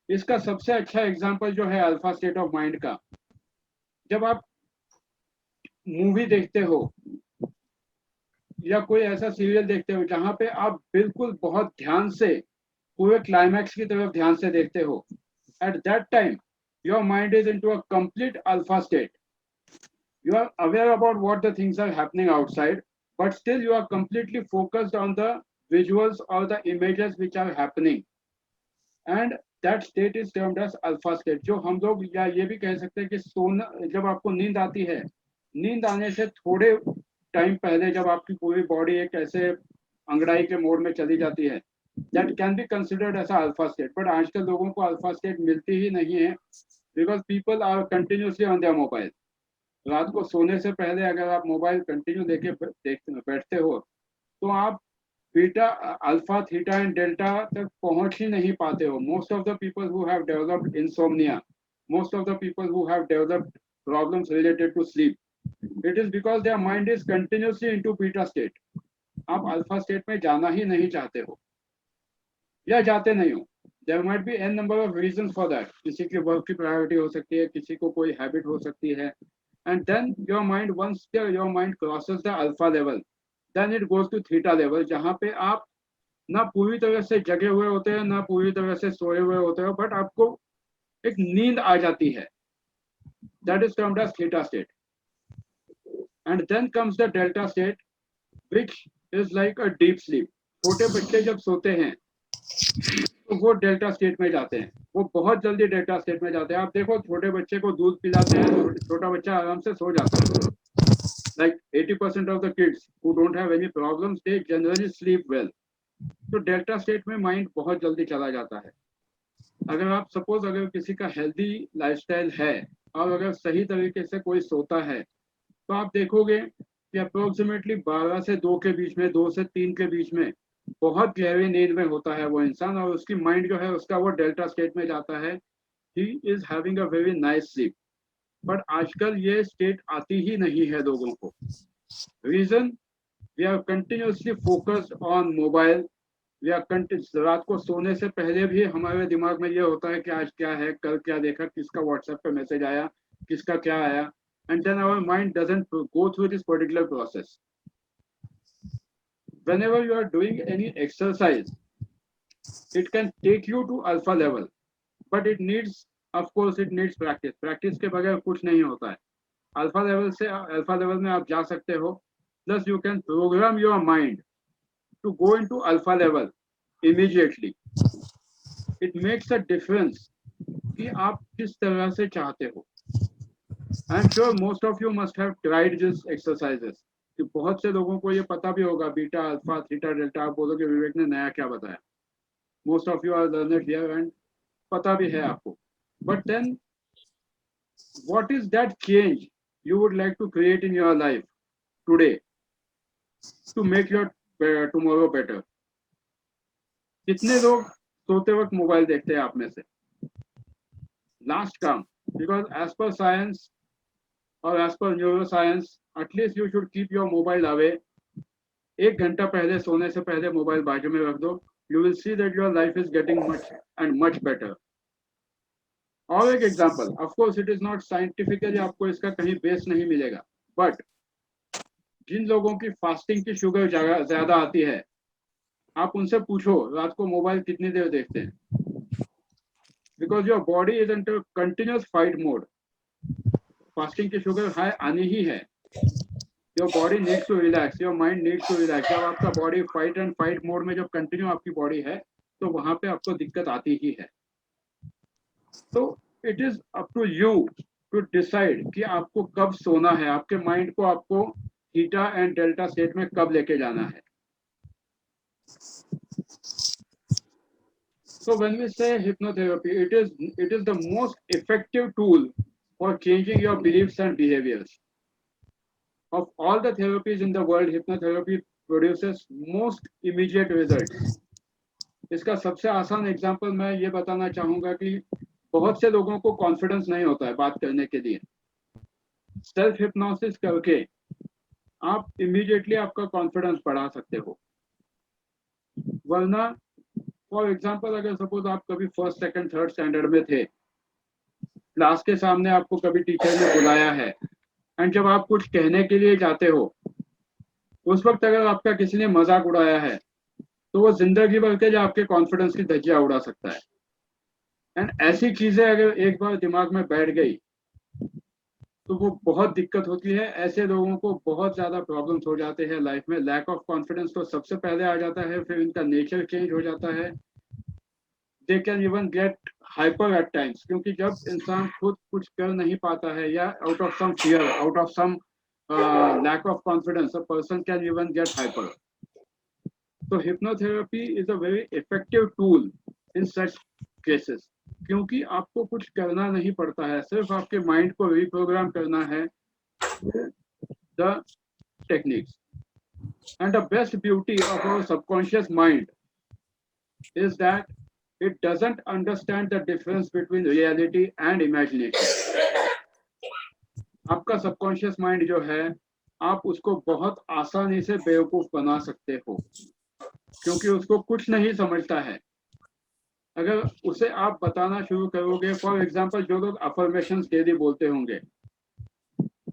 इसका सबसे अच्छा एग्जांपल जो है अल्फा स्टेट ऑफ माइंड का, जब आप मूवी देखते हो या कोई ऐसा सीरियल देखते हो जहां पे आप बिल्कुल बहुत ध्यान से पूरे क्लाइमैक्स की तरफ ध्यान से देखते हो, at that time your mind is into a complete alpha state. You are aware about what the things are happening outside, but still you are completely focused on the visuals or the images which are happening, and that state is termed as alpha state. जो हम लोग या ये भी कह सकते हैं कि सोना, जब आपको नींद आती है, नींद आने से थोड़े टाइम पहले जब आपकी पूरी बॉडी एक ऐसे अंगड़ाई के मोड में चली जाती है, that can be considered as a alpha state. But आजकल लोगों को alpha state मिलती ही नहीं है, because people are continuously on their mobile. रात को सोने से पहले अगर आप मोबाइल कंटिन्यू लेके बैठते हो तो आप beta, alpha, theta and delta तक पहुंच ही नहीं पाते हो। Most of the people who have developed insomnia, most of the people who have developed problems related to sleep, it is because their mind is continuously into beta state. आप alpha state में जाना ही नहीं चाहते हो या जाते नहीं हो। There might be n number of reasons for that. किसी की वर्क की प्रायोरिटी हो सकती है, किसी को कोई हैबिट हो सकती है, and then your mind, once your mind crosses the alpha level, then it goes to theta level, जहाँ पे आप ना पूरी तरह से जगे हुए होते हैं ना पूरी तरह से सोए हुए होते हो, बट आपको एक नींद आ जाती है। That is termed as theta state. And then comes the delta state, which is like a deep sleep. छोटे बच्चे जब सोते हैं तो वो डेल्टा स्टेट में जाते हैं, वो बहुत जल्दी डेल्टा स्टेट में जाते हैं। आप देखो छोटे बच्चे को दूध पिलाते हैं तो छोटा बच्चा आराम से सो जाता है। Like 80% of the kids who don't have any problems, they generally sleep well. तो डेल्टा स्टेट में माइंड बहुत जल्दी चला जाता है। अगर आप सपोज अगर किसी का हेल्दी लाइफस्टाइल है और अगर सही तरीके से कोई सोता है तो आप देखोगे कि अप्रोक्सीमेटली 12 से 2 के बीच में, 2 से 3 के बीच में बहुत गहरी नींद में होता है वो इंसान, और उसकी माइंड जो है उसका वो डेल्टा स्टेट में जाता है। He is having a very nice sleep. But आजकल ये स्टेट आती ही नहीं है लोगों को। Reason, we are continuously focused on mobile. We are रात को सोने से पहले भी हमारे दिमाग में ये होता है कि आज क्या है, कल क्या देखा, किसका व्हाट्सएप पे मैसेज आया, किसका क्या आया, and then our mind doesn't go through this particular process. Whenever you are doing any exercise, It can take you to alpha level, but it needs, of course, it needs practice. Practice के बगैर कुछ नहीं होता है. Alpha level से alpha level में आप जा सकते हो. Plus you can program your mind to go into alpha level immediately. It makes a difference कि आप किस तरह से चाहते हो. I'm sure most of you must have tried these exercises. कि बहुत से लोगों को ये पता भी होगा बीटा अल्फा थीटा डेल्टा. आप बोलोगे विवेक ने नया क्या बताया. Most of you are learned here and पता भी है आपको. But then what is that change you would like to create in your life today to make your tomorrow better? कितने लोग सोते वक्त मोबाइल देखते हैं आप में से? Last काम, because as per science or as per neuroscience, at least you should keep your mobile away. 1 घंटा पहले सोने से पहले मोबाइल बाजू में रख दो. You will see that your life is getting much and much better. और एक example, of course it is not scientifically, आपको इसका कहीं बेस नहीं मिलेगा, but जिन लोगों की फास्टिंग की शुगर ज्यादा आती है, आप उनसे पूछो रात को मोबाइल कितनी देर देखते हैं. Because your body is into continuous fight mode. Fasting की शुगर हाई आनी ही है. Your body needs to relax, your mind needs to relax. जब आपका body fight and fight mode में जब कंटिन्यू आपकी बॉडी है, तो वहां पे आपको दिक्कत आती ही है. तो it is up to you to decide कि आपको कब सोना है, आपके माइंड को आपको थीटा एंड डेल्टा स्टेट में कब लेके जाना है. So when we say hypnotherapy, it is the most effective tool for changing your beliefs and behaviors. Of all the therapies in the world, hypnotherapy produces most immediate results. इसका सबसे आसान example मैं ये बताना चाहूंगा कि बहुत से लोगों को कॉन्फिडेंस नहीं होता है बात करने के लिए. सेल्फ हिप्नोसिस करके आप इमीडिएटली आपका कॉन्फिडेंस बढ़ा सकते हो. वरना फॉर एग्जांपल अगर सपोज आप कभी फर्स्ट सेकंड थर्ड स्टैंडर्ड में थे, क्लास के सामने आपको कभी टीचर ने बुलाया है, एंड जब आप कुछ कहने के लिए जाते हो, उस वक्त अगर आपका किसी ने मजाक उड़ाया है, तो वो जिंदगी भर के जो आपके कॉन्फिडेंस की धज्जियां उड़ा सकता है. एंड ऐसी चीजें अगर एक बार दिमाग में बैठ गई तो वो बहुत दिक्कत होती है. ऐसे लोगों को बहुत ज्यादा प्रॉब्लम्स हो जाते हैं लाइफ में. लैक ऑफ कॉन्फिडेंस तो सबसे पहले आ जाता है, फिर इनका नेचर चेंज हो जाता है. They can even get hyper at times, क्योंकि जब इंसान खुद कुछ कर नहीं पाता है या out of some fear, out of some lack of confidence, a person can even get hyper. तो hypnotherapy is a very effective tool in such cases, क्योंकि आपको कुछ करना नहीं पड़ता है, सिर्फ आपके माइंड को रिप्रोग्राम करना है the techniques. And the best beauty of our subconscious mind is that it doesn't understand the difference between reality and imagination. आपका सबकॉन्शियस माइंड जो है, आप उसको बहुत आसानी से बेवकूफ बना सकते हो, क्योंकि उसको कुछ नहीं समझता है. अगर उसे आप बताना शुरू करोगे, फॉर एग्जांपल जो लोग अफर्मेशंस डेली बोलते होंगे,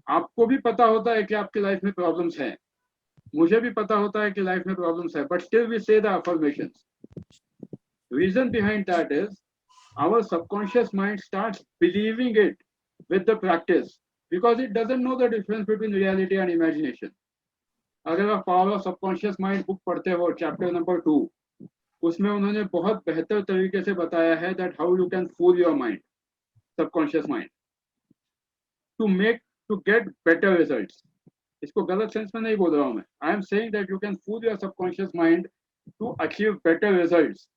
आपको भी पता होता है कि आपकी लाइफ में प्रॉब्लम्स हैं, मुझे भी पता होता है कि लाइफ में प्रॉब्लम्स है, बट स्टिल वी से the affirmations. Reason behind that is our subconscious mind starts believing it with the practice, because it doesn't know the difference between reality and imagination. अगर आप power of subconscious mind book पढ़ते हो chapter number 2, उसमें उन्होंने बहुत बेहतर तरीके से बताया है that how you can fool your mind, subconscious mind, to get better results. इसको गलत सेंस में नहीं बोल रहा हूँ मैं. I am saying that you can fool your subconscious mind to achieve better results.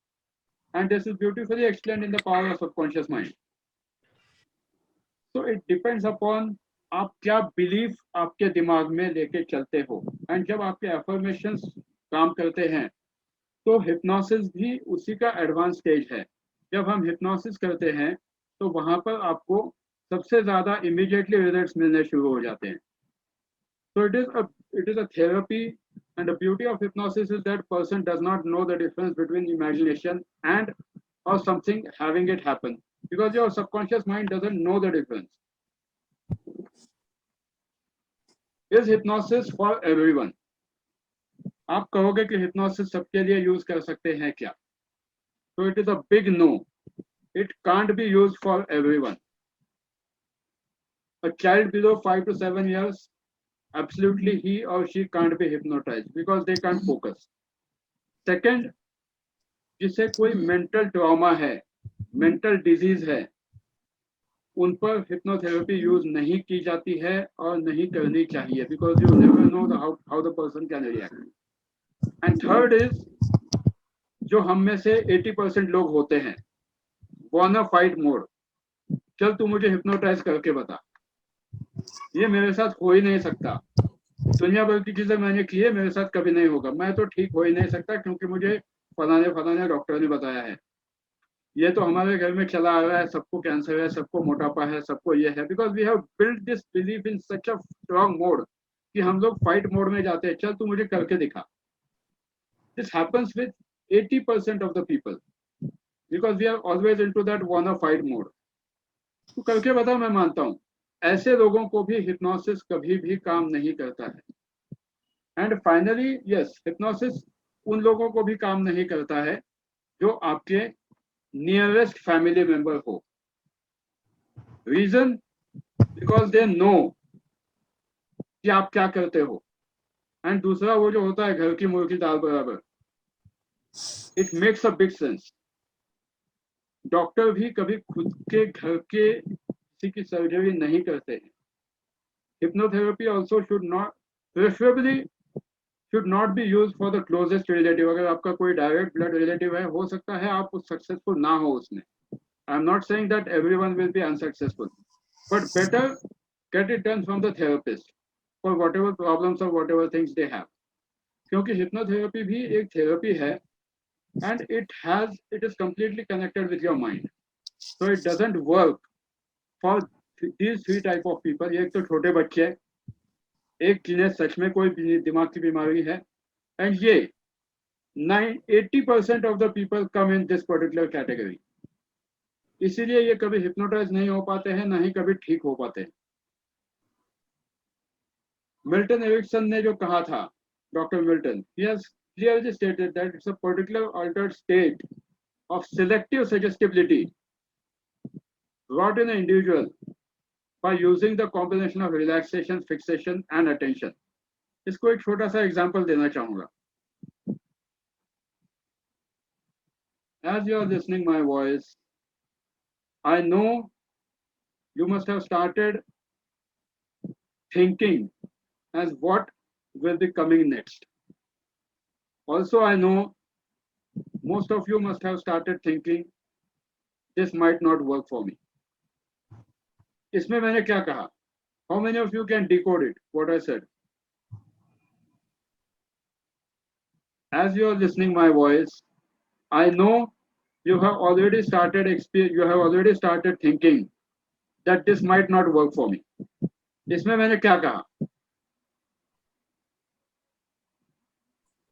And this is beautifully explained in the power of subconscious mind. So it depends upon आप क्या बिलीफ आपके दिमाग में लेके चलते हो. एंड जब आपके अफर्मेशंस काम करते हैं, तो हिप्नोसिस भी उसी का एडवांस स्टेज है. जब हम हिप्नोसिस करते हैं, तो वहां पर आपको सबसे ज्यादा इमीडिएटली रिजल्ट्स मिलने शुरू हो जाते हैं. So it is a therapy, and the beauty of hypnosis is that person does not know the difference between imagination and or something having it happen, because your subconscious mind doesn't know the difference. Is hypnosis for everyone? आप कहोगे कि hypnosis सबके लिए use कर सकते हैं क्या? So it is a big no. It can't be used for everyone. A child below 5 to 7 years, absolutely he or she can't be hypnotized because they can't focus. Second, जिसे कोई mental trauma है, mental disease है, उन पर hypnotherapy use नहीं की जाती है और नहीं करनी चाहिए, because you never know how the person can react. And third is, जो हम में से 80% लोग होते हैं, वाना फाइट मोड, चल तू मुझे हिप्नोटाइज करके बता. ये मेरे साथ हो ही नहीं सकता. दुनिया भर की चीजें मैंने की है, मेरे साथ कभी नहीं होगा. मैं तो ठीक हो ही नहीं सकता क्योंकि मुझे फलाने डॉक्टर ने बताया है. ये तो हमारे घर में चला आ रहा है, सबको कैंसर है, सबको मोटापा है, सबको ये है. Because we have build this belief in such a strong mode कि हम लोग फाइट मोड में जाते हैं. चल तू मुझे करके दिखा. This happens with 80% of the people because we are always into that wanna fight mode. तू करके बता, मैं मानता हूँ. ऐसे लोगों को भी हिप्नोसिस कभी भी काम नहीं करता है. एंड फाइनली यस, हिप्नोसिस उन लोगों को भी काम नहीं करता है जो आपके नियरेस्ट फैमिली मेंबर हो. रीजन, बिकॉज दे नो कि आप क्या करते हो. एंड दूसरा वो जो होता है घर की मुर्गी दाल बराबर, it makes a big sense. Doctor भी कभी खुद के घर के किसी की सर्जरी नहीं करते हैं. Hypnotherapy also should not, preferably should not be use for the closest relative. अगर आपका कोई डायरेक्ट ब्लड रिलेटिव है, हो सकता है आप सक्सेसफुल ना हो उसमें. I am not saying that everyone will be unsuccessful, but better get it done from the therapist for whatever problems और व्हाटएवर थिंग्स दे हैव. क्योंकि हिप्नोथेरेपी भी एक थेरेपी है and it is completely connected with your mind, so it doesn't work for these three type of people. एक तो छोटे बच्चे, एक जिन्हें सच में कोई दिमाग की बीमारी है, and ये 80% of the people come in this particular category. इसीलिए ये कभी हिप्नोटाइज नहीं हो पाते हैं, ना ही कभी ठीक हो पाते हैं. मिल्टन एरिक्सन ने जो कहा था, doctor Milton, he has clearly stated that it's a particular altered state of selective suggestibility brought in an individual by using the combination of relaxation, fixation and attention. इसको एक छोटा सा एग्जांपल देना चाहूंगा. As you are listening my voice, I know you must have started thinking as what will be coming next. Also, I know most of you must have started thinking, this might not work for me. इसमें मैंने क्या कहा? How many of you can decode it, what I said? As you are listening my voice, I know you have already started thinking that this might not work for me. इसमें मैंने क्या कहा?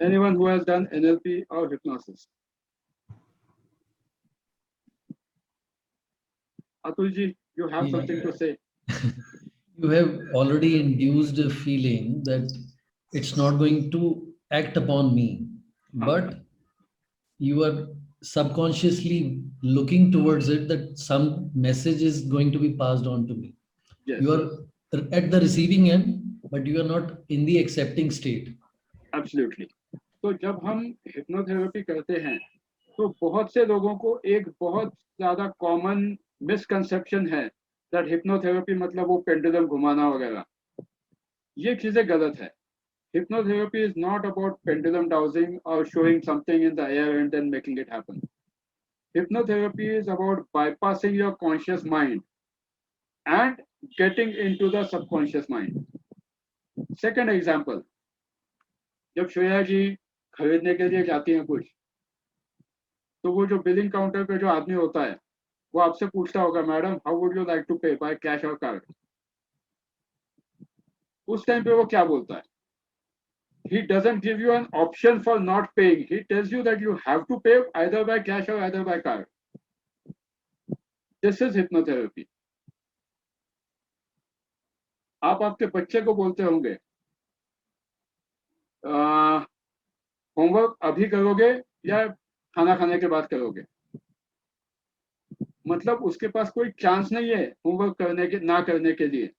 Anyone who has done NLP or hypnosis? Atul ji, you have something to say. You have already induced a feeling that it's not going to act upon me, but you are subconsciously looking towards it that some message is going to be passed on to me. Yes. You are at the receiving end, but you are not in the accepting state. Absolutely. तो जब हम hypnotherapy करते हैं तो बहुत से लोगों को एक बहुत ज्यादा कॉमन मिसकंसेप्शन है दैट हिप्नोथेरेपी मतलब वो पेंडुलम घुमाना वगैरह. ये चीजें गलत है. Hypnotherapy is not about pendulum dowsing or showing something in the air and then making it happen. Hypnotherapy is about bypassing your conscious mind and getting into the subconscious mind. Second example, जब श्रेया जी खरीदने के लिए जाती हैं कुछ, तो वो जो बिलिंग काउंटर पे जो आदमी होता है वो आपसे पूछता होगा, madam how would you like to pay, by cash और कार्ड. उस टाइम पे वो क्या बोलता है? He doesn't give you an option for not paying. He tells you that you have to pay either by cash or either by card. This is hypnotherapy. आप आपके बच्चे को बोलते होंगे होमवर्क अभी करोगे या खाना खाने के बाद करोगे, मतलब उसके पास कोई चांस नहीं है होमवर्क करने के ना करने के लिए.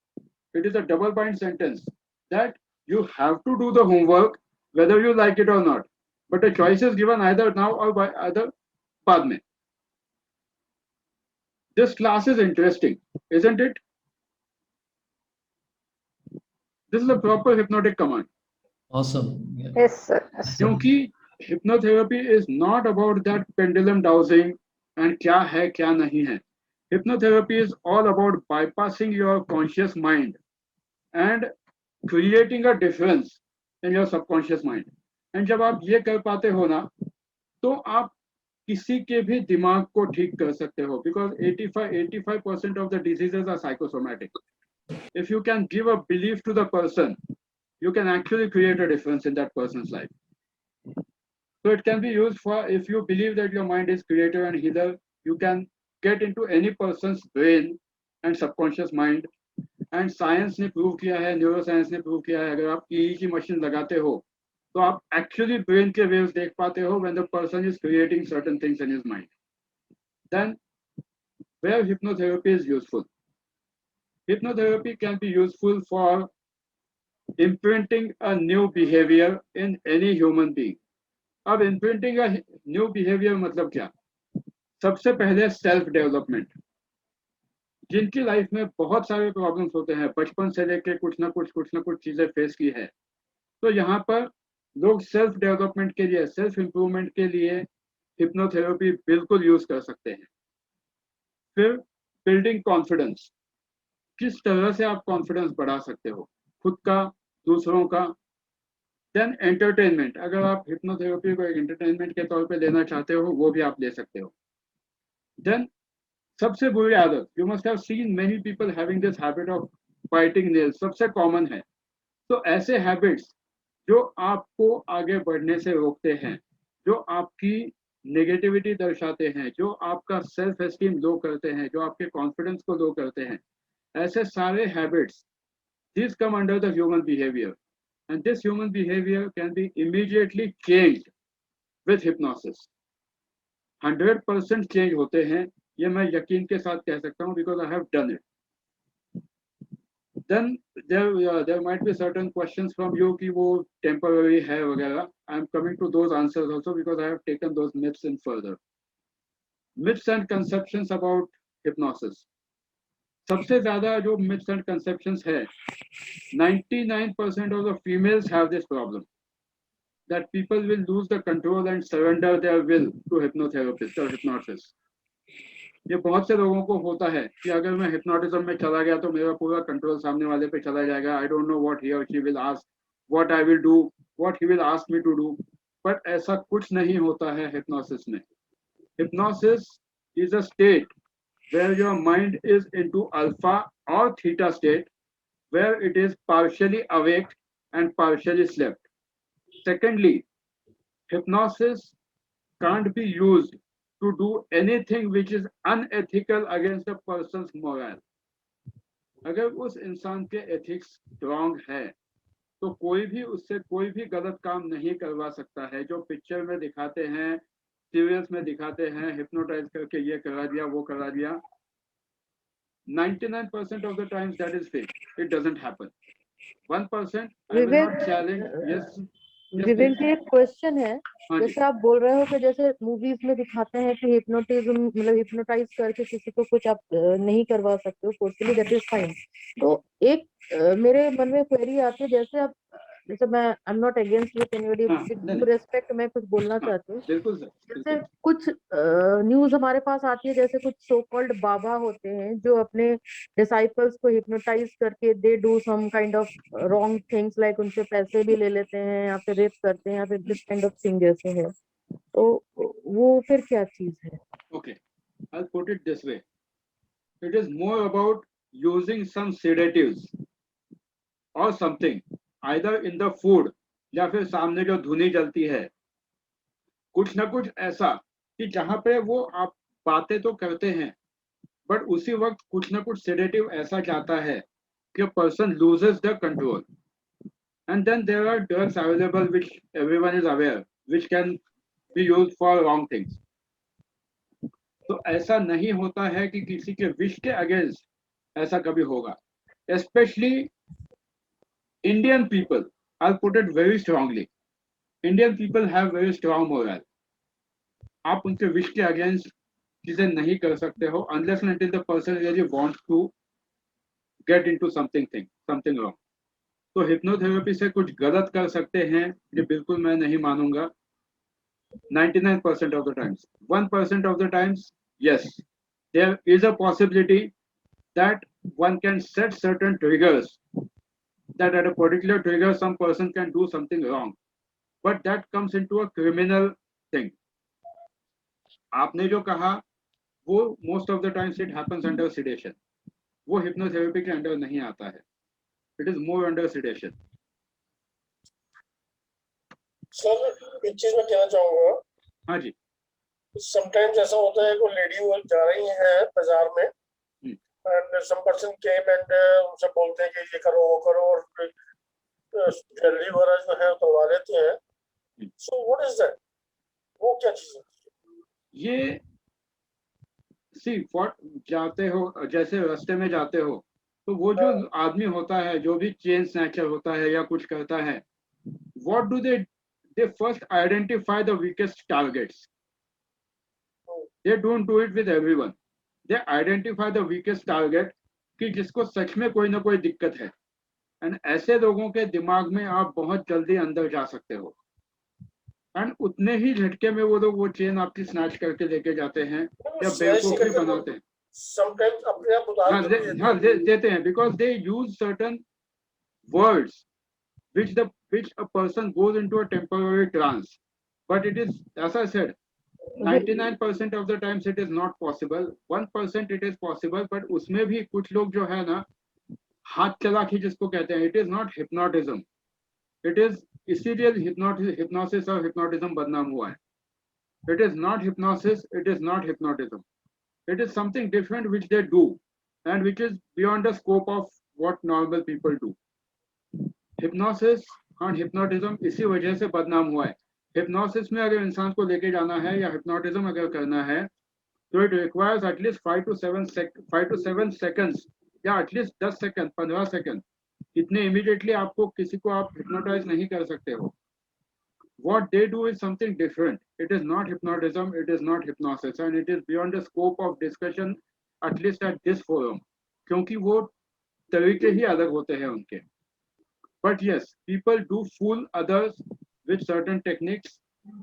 It is a double bind sentence that you have to do the homework whether you like it or not, but a choice is given either now or by either बाद में. This class is interesting, isn't it? This is a proper hypnotic command. Awesome. Yeah. Yes, sir. क्योंकि hypnotherapy is not about that pendulum dowsing and क्या है क्या नहीं है. Hypnotherapy is all about bypassing your conscious mind and creating a difference in your subconscious mind. And जब आप ये कर पाते हो ना, तो आप किसी के भी दिमाग को ठीक कर सकते हो, because 85% of the diseases are psychosomatic. If you can give a belief to the person, you can actually create a difference in that person's life. So it can be used for, if you believe that your mind is creator and healer, you can get into any person's brain and subconscious mind. And science ने prove किया है, neuro science ने prove किया है, अगर आप EEG की machine लगाते हो तो आप एक्चुअली ब्रेन के वेव्स देख पाते हो when the person is creating certain things in his mind. Then where hypnotherapy is useful. Hypnotherapy can be useful for imprinting a new behavior in any human being. अब imprinting a new behavior मतलब क्या? सबसे पहले self development. जिनकी life में बहुत सारे problems होते हैं, बचपन से लेके कुछ ना कुछ चीजें फेस की है, तो यहाँ पर लोग सेल्फ डेवलपमेंट के लिए, सेल्फ इम्प्रूवमेंट के लिए हिप्नोथेरेपी बिल्कुल यूज कर सकते हैं. फिर बिल्डिंग कॉन्फिडेंस, किस तरह से आप कॉन्फिडेंस बढ़ा सकते हो, खुद का, दूसरों का. देन एंटरटेनमेंट, अगर आप हिप्नोथेरेपी को एक एंटरटेनमेंट के तौर पे लेना चाहते हो, वो भी आप ले सकते हो. देन सबसे बुरी आदत, you must have seen many people having this habit of biting nails, सबसे कॉमन है. तो ऐसे हैबिट्स जो आपको आगे बढ़ने से रोकते हैं, जो आपकी नेगेटिविटी दर्शाते हैं, जो आपका सेल्फ एस्टीम लो करते हैं, जो आपके कॉन्फिडेंस को लो करते हैं, ऐसे सारे habits, these come under the human behavior, and this human behavior can be immediately changed with hypnosis. 100% change होते हैं, ये मैं यकीन के साथ कह सकता हूँ, because I have done it. Then there might be certain questions from you कि वो temporary है वगैरह. I am coming to those answers also because I have taken those myths in further. Myths and conceptions about hypnosis. सबसे ज्यादा जो myths and conceptions है, 99% of the females have this problem, that people will lose the control and surrender their will to hypnotherapist or hypnosis. ये बहुत से लोगों को होता है कि अगर मैं हिप्नोटिज्म में चला गया तो मेरा पूरा कंट्रोल सामने वाले पे चला जाएगा. I don't know what he और she will ask, what I will do, what he will ask me to do. But ऐसा कुछ नहीं होता है हिप्नोसिस में. Hypnosis is a state where your mind is into alpha or theta state, where it is partially awake and partially slept. Secondly, hypnosis can't be used to do anything which is unethical against a person's morale. अगर उस इंसान के ethics strong है तो कोई भी उससे कोई भी गलत काम नहीं करवा सकता है. जो पिक्चर में दिखाते हैं, सीरियल्स में दिखाते हैं, हिप्नोटाइज करके ये करा दिया, वो करा दिया, 99% of the times that is fake. It doesn't happen. 1% I will not challenge. Yes. विवेक जी, एक क्वेश्चन है. हाँ जी. जैसे आप बोल रहे हो कि जैसे मूवीज में दिखाते हैं कि हिप्नोटिज्म मतलब हिप्नोटाइज करके किसी को कुछ आप नहीं करवा सकते हो फोर्सफुली, दैट इज फाइन. तो एक मेरे मन में क्वेरी आती है, जैसे मैं I am not against with anybody, with respect मैं कुछ बोलना चाहती हूँ. बिल्कुल सर. जैसे कुछ न्यूज हमारे पास आती है, जैसे कुछ सो कॉल्ड बाबा होते हैं जो अपने डिसाइपल्स को हिप्नोटाइज करके they do some kind of wrong things, like उनसे पैसे भी ले लेते हैं या फिर रेप करते हैं या फिर दिस काइंड ऑफ थिंग जैसे है. तो वो फिर क्या चीज है? Okay, I'll put it this way. It is more about using some sedatives or something, either in the food या फिर सामने जो धुनी जलती है, कुछ ना कुछ ऐसा कि जहां पे वो आप बातें तो करते हैं बट उसी वक्त कुछ ना कुछ सेडेटिव ऐसा जाता है कि person loses the control. And then there are drugs available which everyone is aware, which can be used for wrong things. तो ऐसा नहीं होता है कि किसी के विश के अगेंस्ट ऐसा कभी होगा. Especially Indian people, I'll put it very strongly. Indian people have very strong morale. आप उनके विश के अगेंस्ट चीजें नहीं कर सकते हो unless and until the person really wants to get into something wrong. तो हिप्नोथेरेपी से कुछ गलत कर सकते हैं ये बिल्कुल मैं नहीं मानूंगा. 99% of the times, 1% of the times, yes, there is a possibility that one can set certain triggers, that at a particular trigger some person can do something wrong, but that comes into a criminal thing. आपने जो कहा वो most of the times it happens under sedation. वो hypnotherapy के under नहीं आता है. It is more under sedation. Sir एक चीज मैं कहना चाहूंगा, हाँ जी. समटाइम्स ऐसा होता है कि लेडी वो जा रही है बाजार में and some person came and उनसे बोलते हैं कि ये करो वो करो और ज्वेलरी वगैरह जो है उतरवा लेते हैं. So what is that? वो क्या चीज है? ये सी फॉर जाते हो, जैसे रास्ते में जाते हो तो वो जो आदमी होता है जो भी चेन स्नैचर होता है या कुछ करता है, what do they first identify the weakest targets. They don't do it with everyone. They identify the weakest target कि जिसको सच में कोई ना कोई दिक्कत है, एंड ऐसे लोगों के दिमाग में आप बहुत जल्दी अंदर जा सकते हो एंड उतने ही झटके में वो लोग वो चेन आपकी स्नैच करके लेके जाते हैं या बेवकूफ भी बनाते हैं. समटाइम्स अपने आप उतार हाँ, देते हैं. देते हैं because they use certain words which a person goes into a temporary trance, but it is, as I said, 99% of the times it is not possible. 1% it is possible, but उसमें भी कुछ लोग जो है ना हाथ चलाकी जिसको कहते हैं, it is not hypnotism. It is इसीलिए hypnosis और hypnotism बदनाम हुआ है. It is not hypnosis, it is not hypnotism. It is something different which they do and which is beyond the scope of what normal people do. Hypnosis और hypnotism इसी वजह से बदनाम हुआ है. Hypnosis में अगर इंसान को लेके जाना है या hypnotism अगर करना है तो it requires at least 5 to 7 seconds या at least 10 सेकंड 15 सेकंड. इतने immediately आपको किसी को आप hypnotize नहीं कर सकते हो. What they do is something different. It is not hypnotism, it is not hypnosis, and it is beyond the scope of discussion, at least at this forum. क्योंकि वो तरीके ही अलग होते हैं उनके. But yes, people do fool others with certain techniques.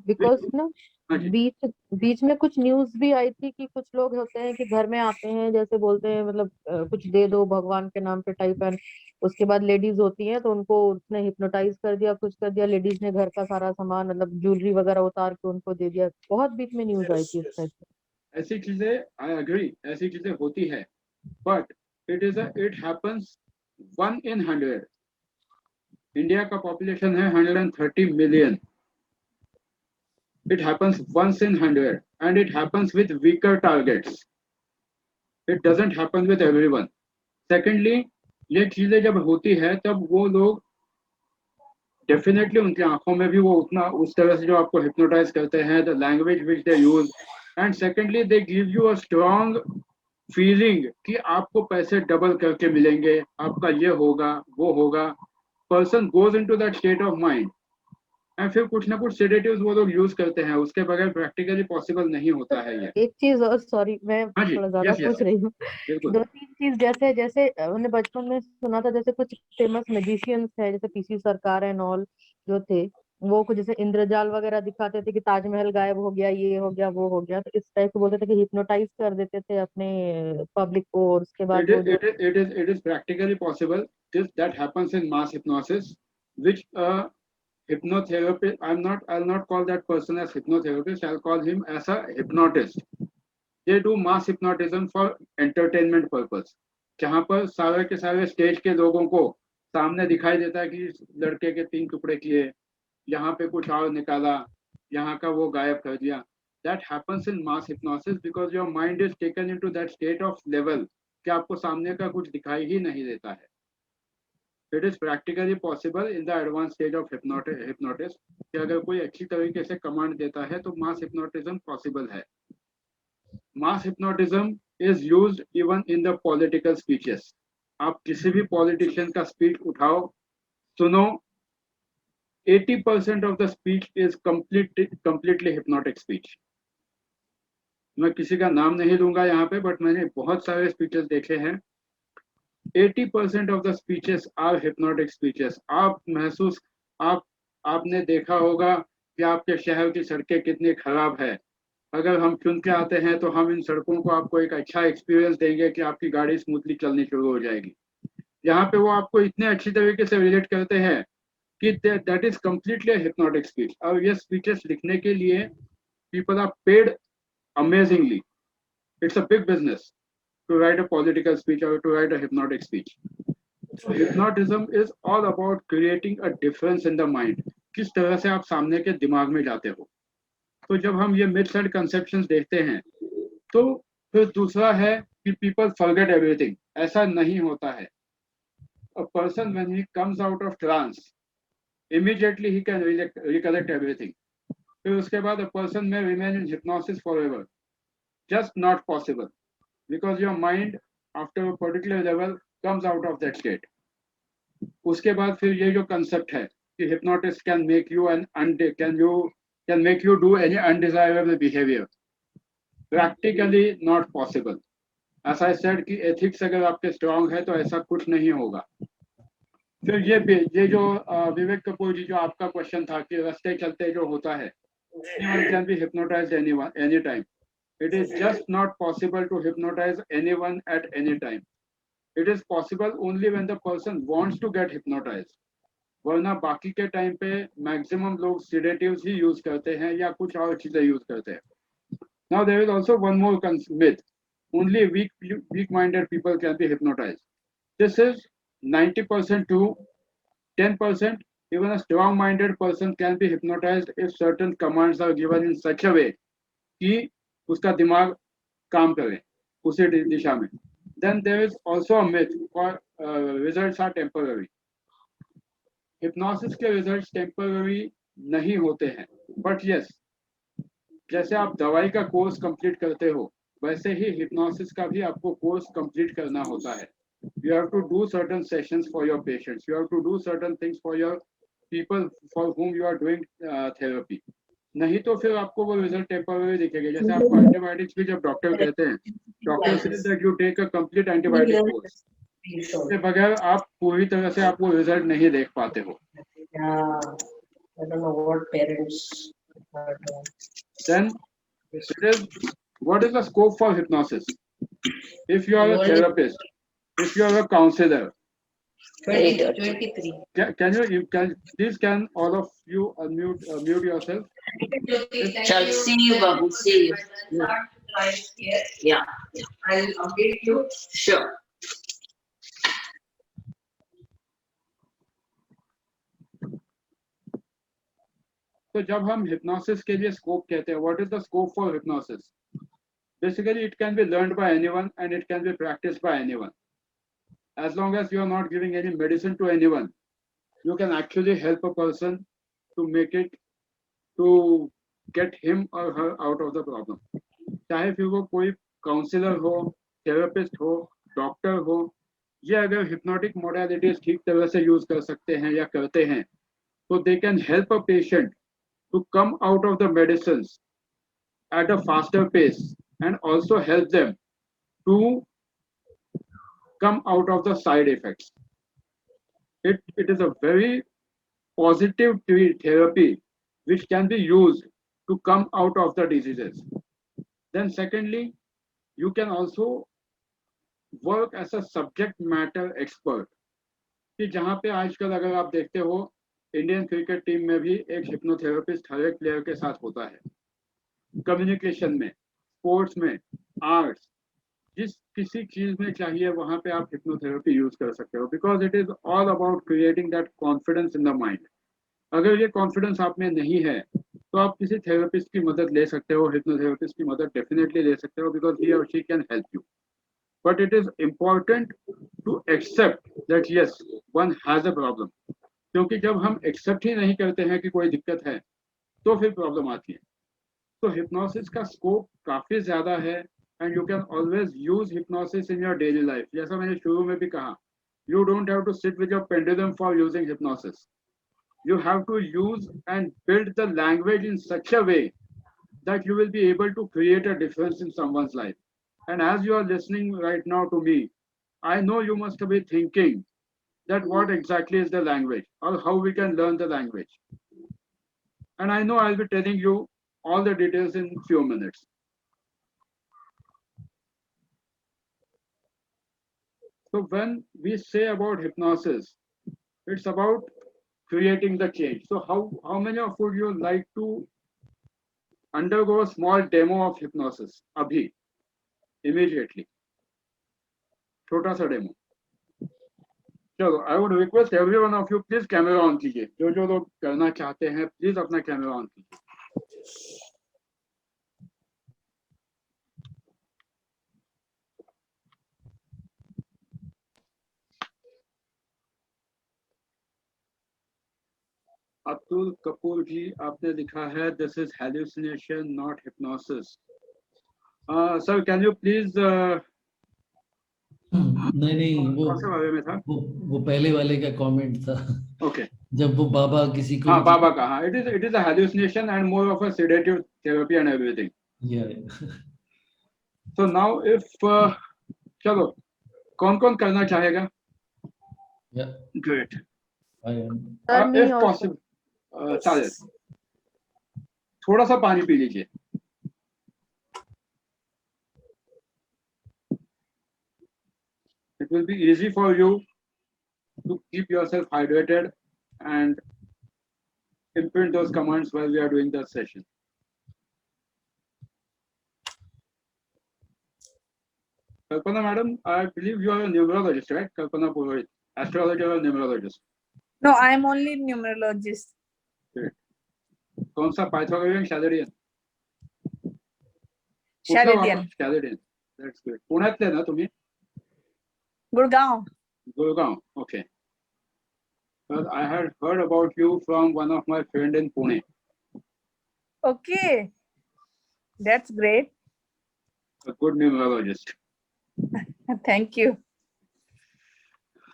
Because ना बीच में कुछ न्यूज भी आई थी कि कुछ लोग होते हैं कि घर में आते हैं, जैसे बोलते हैं मतलब कुछ दे दो भगवान के नाम पे टाइप, एंड उसके बाद लेडीज होती हैं तो उनको उसने हिप्नोटाइज कर दिया, कुछ कर दिया, लेडीज ने घर का सारा सामान मतलब ज्वेलरी वगैरह उतार के उनको दे दिया. बहुत बीच में न्यूज आई थी इस टाइप से. ऐसी चीजें, I agree, ऐसी चीजें होती है, but it happens 1 in 100. India का पॉपुलेशन है 130 million. It happens once in 100 and it happens with weaker targets. It doesn't happen with everyone. Secondly, ये चीजें जब होती है तब वो लोग डेफिनेटली उनकी आंखों में भी वो उतना उस तरह से जो आपको हिप्नोटाइज करते हैं, the language which they use, and secondly they give you a strong feeling कि आपको पैसे डबल करके मिलेंगे, आपका ये होगा वो होगा. Person goes into that state of mind. और फिर कुछ ना कुछ सेडेटिव्स वो लोग यूज करते हैं, उसके बगैर प्रैक्टिकली पॉसिबल नहीं होता है ये. एक चीज और, सॉरी मैं हाँ जी, थोड़ा ज्यादा yes, yes, पूछ रही हूँ. बिल्कुल. 2-3 चीज जैसे जैसे मैंने बचपन में सुना था, जैसे कुछ फेमस मैजिशियंस है जैसे पीसी सरकार एंड ऑल जो थे, वो कुछ जैसे इंद्रजाल वगैरह दिखाते थे कि ताजमहल गायब हो गया, ये हो गया वो हो गया, तो इस टाइप के बोलते थे कि हिप्नोटाइज कर देते थे अपने पब्लिक को, और उसके बाद वो जो It is practically possible. That happens in mass hypnosis, which hypnotherapist, I'll not call that person as hypnotherapist, I'll call him as a hypnotist. They do mass hypnotism for entertainment purpose, जहाँ पर सारे के सारे stage के लोगों को सामने दिखाई देता है कि लड़के के 3 टुकड़े किए, यहाँ पे कुछ और निकाला, यहाँ का वो गायब कर दिया. That happens in mass hypnosis because your mind is taken into that state of level कि आपको सामने का कुछ दिखाई ही नहीं देता है. It is practically possible in the advance stage of hypnosis कि अगर कोई अच्छी तरीके से कमांड देता है तो मास हिप्नोटिज्म पॉसिबल है. Mass hypnotism is used even in the political speeches. आप किसी भी पॉलिटिशियन का स्पीच उठाओ, सुनो, 80% of the speech is completely hypnotic speech. मैं किसी का नाम नहीं लूंगा यहाँ पे, बट मैंने बहुत सारे स्पीचेस देखे हैं. 80% of the speeches are hypnotic speeches. आपने देखा होगा कि आपके शहर की सड़कें कितनी खराब है. अगर हम चुन के आते हैं तो हम इन सड़कों को आपको एक अच्छा एक्सपीरियंस देंगे कि आपकी गाड़ी स्मूथली चलनी शुरू हो जाएगी. यहाँ पे वो आपको इतने अच्छी तरीके से रिलेट करते हैं कि that is completely hypnotic speech. और ये स्पीचेस लिखने के लिए people are paid amazingly. It's a big business to write a political speech or to write a hypnotic speech. So hypnotism is all about creating a difference in the mind. किस तरह से आप सामने के दिमाग में जाते हो. तो जब हम ये myths and conceptions देखते हैं तो फिर दूसरा है कि people forget everything. ऐसा नहीं होता है. A person when he comes out of trance, immediately he can recollect everything. फिर उसके बाद a person may remain in hypnosis forever. Just not possible, because your mind after a particular level comes out of that state. उसके बाद फिर ये जो concept है कि hypnotist can make you can make you do any undesirable behavior. Practically not possible. As I said कि ethics अगर आपके strong है तो ऐसा कुछ नहीं होगा. फिर ये जो विवेक कपूर जी जो आपका क्वेश्चन था कि रास्ते चलते जो होता है, anyone can be hypnotized anytime. It is just not possible to hypnotize anyone at any time. It is possible only when the person wants to get hypnotized. वरना बाकी के टाइम पे मैक्सिमम लोग sedatives ही यूज करते हैं या कुछ और चीजें यूज करते हैं. Now there is also one more myth. Only weak-minded people can be hypnotized. This is 90% true. 10%. Even a strong-minded person can be hypnotized if certain commands are given in such a way कि उसका दिमाग काम करे उसी दिशा में. Then there is also a myth for results are temporary. Hypnosis के results temporary नहीं होते हैं. But yes, जैसे आप दवाई का कोर्स कंप्लीट करते हो वैसे ही hypnosis का भी आपको कोर्स कंप्लीट करना होता है. You have to do certain sessions for your patients. You have to do certain things for your people for whom you are doing therapy. नहीं तो फिर आपको वो रिजल्ट टेम्पररी दिखेगा. जैसे आपको एंटीबायोटिक्स भी जब डॉक्टर कहते हैं, doctor says that you take a complete antibiotic course. इसके बगैर आप पूरी तरह से आप वो रिजल्ट नहीं देख पाते हो. I don't know what parents are doing. Then it is, what is the scope for hypnosis? If you are a therapist, if you are a counselor, 23. can all of you mute yourself? Shall see you, Babu. See you. Yeah. I'll update you. Sure. तो जब हम hypnosis के लिए scope कहते हैं, what is the scope for hypnosis? Basically, it can be learned by anyone and it can be practiced by anyone. As long as you are not giving any medicine to anyone, you can actually help a person to make it, to get him or her out of the problem. चाहे फिर वो कोई counsellor हो, therapist हो, doctor हो, ये अगर hypnotic modalities ठीक तरह से यूज कर सकते हैं या करते हैं तो they can help a patient to come out of the medicines at a faster pace and also help them to come out of the side effects. It is a very positive therapy which can be used to come out of the diseases. Then secondly, you can also work as a subject matter expert. कि जहाँ पे आजकल अगर आप देखते हो Indian cricket team में भी एक हिप्नोथेरेपिस्ट हर एक प्लेयर के साथ होता है. कम्युनिकेशन में, स्पोर्ट्स में, आर्ट्स, जिस किसी चीज में चाहिए वहां पे आप हिप्नोथेरेपी यूज कर सकते हो. Because it is all about creating that confidence in the mind. अगर ये कॉन्फिडेंस आप में नहीं है तो आप किसी थेरेपिस्ट की मदद ले सकते हो, हिप्नोथेरेपिस्ट की मदद डेफिनेटली ले सकते हो, बिकॉज ही और she can help you. but it is important to accept that yes, one has a problem. क्योंकि जब हम एक्सेप्ट ही नहीं करते हैं कि कोई दिक्कत है तो फिर प्रॉब्लम आती है. तो हिप्नोसिस का स्कोप काफी ज्यादा है and you can always use hypnosis in your daily life. जैसा मैंने शुरू में भी कहा, you don't have to sit with your pendulum for using hypnosis. You have to use and build the language in such a way that you will be able to create a difference in someone's life. And as you are listening right now to me, I know you must be thinking that what exactly is the language or how we can learn the language. And I know I'll be telling you all the details in few minutes. So when we say about hypnosis, it's about creating the change. So how many of would you like to undergo a small demo of hypnosis? Abhi, immediately. छोटा सा demo. चलो, I would request every one of you, please camera on कीजिए. जो लोग करना चाहते हैं, please अपना कैमरा ऑन कीजिए. अतुल कपूर जी, आपने लिखा है this is hallucination not hypnosis. Sir, can you please नहीं कौन से बारे में था? वो पहले वाले का कमेंट था. ओके. जब वो बाबा किसी को हाँ, बाबा का. हाँ, it is a hallucination and more of a sedative therapy and everything. So now if चलो, कौन करना चाहेगा? ग्रेट. इफ पॉसिबल, चालेल. थोड़ा सा पानी पी लीजिए. It will be easy for you to keep yourself hydrated and imprint those commands while we are doing the session. Kalpana madam, I believe you are a numerologist, right? Kalpana Purohit, astrologer or numerologist? No, I am only numerologist. Great. कौन सा, Pythagorean, Chaldean? Chaldean. Chaldean. That's good. पुण्यातले ना तुम्ही? Gurgaon. Gurgaon. Okay. Well, I had heard about you from one of my friend in Pune. Okay. That's great. A good numerologist. Thank you.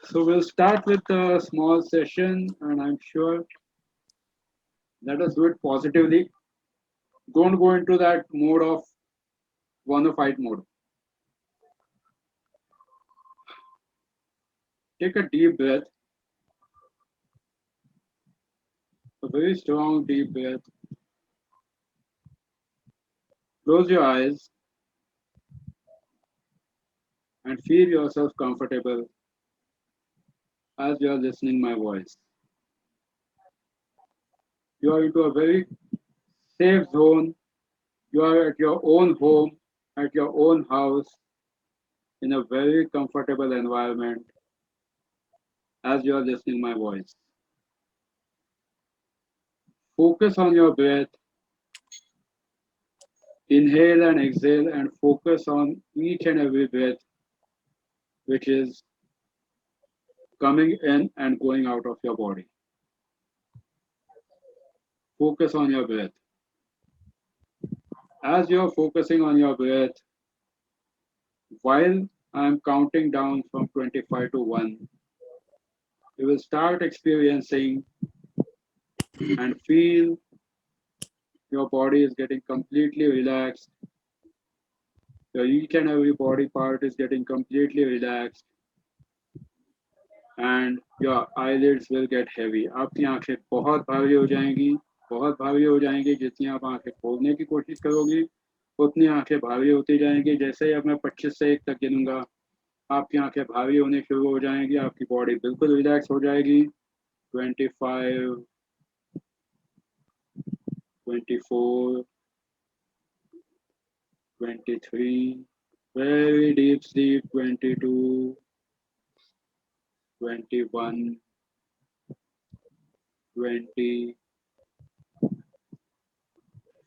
So we'll start with a small session, and I'm sure let us do it positively. Don't go into that mode of wanna fight mode. Take a deep breath. A very strong deep breath. Close your eyes and feel yourself comfortable as you are listening my voice. You are into a very safe zone. You are at your own home, at your own house, in a very comfortable environment as you are listening my voice. Focus on your breath. Inhale and exhale and focus on each and every breath which is coming in and going out of your body. Focus on your breath. As you're focusing on your breath, while I'm counting down from 25 to 1, you will start experiencing and feel your body is getting completely relaxed. Your each and every body part is getting completely relaxed. And your eyelids will get heavy. आपकी आंखें बहुत भारी हो जाएंगी, बहुत भारी हो जाएंगी. जितनी आप आंखें खोलने की कोशिश करोगी उतनी आंखें भारी होती जाएंगी. जैसे ही अब मैं 25 से 1 तक गिनूंगा, आपकी आंखें भारी होने शुरू हो जाएंगी. आपकी बॉडी बिल्कुल रिलैक्स हो जाएगी. 25, 24, 23, very deep sleep. 22, 21, 20.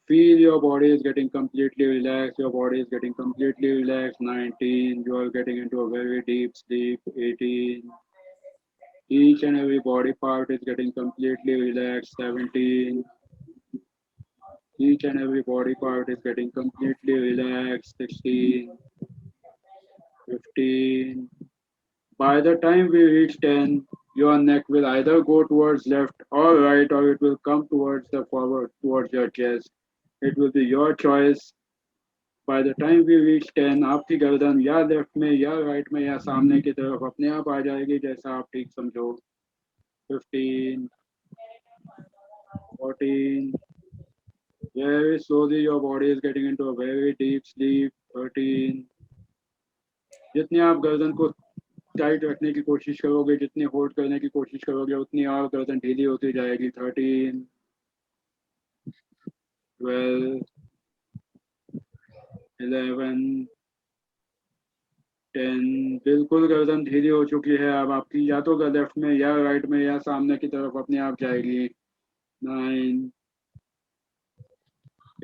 Feel your body is getting completely relaxed. Your body is getting completely relaxed. 19. You are getting into a very deep sleep. 18. Each and every body part is getting completely relaxed. 17. Each and every body part is getting completely relaxed. 16. 15. By the time we reach 10, your neck will either go towards left or right, or it will come towards the forward, towards your chest. It will be your choice. By the time we reach 10, आपकी गर्दन या left में या right में या सामने की तरफ अपने आप आ जाएगी, जैसा आप ठीक समझो. 15, 14. Very slowly your body is getting into a very deep sleep. 13. जितनी आप गर्दन को टाइट रखने की कोशिश करोगे, जितनी होल्ड करने की कोशिश करोगे, उतनी और गर्दन ढीली होती जाएगी. 13, 12, 11, 10. बिल्कुल गर्दन ढीली हो चुकी है. अब आपकी या तो लेफ्ट में या राइट में या सामने की तरफ अपने आप जाएगी. 9,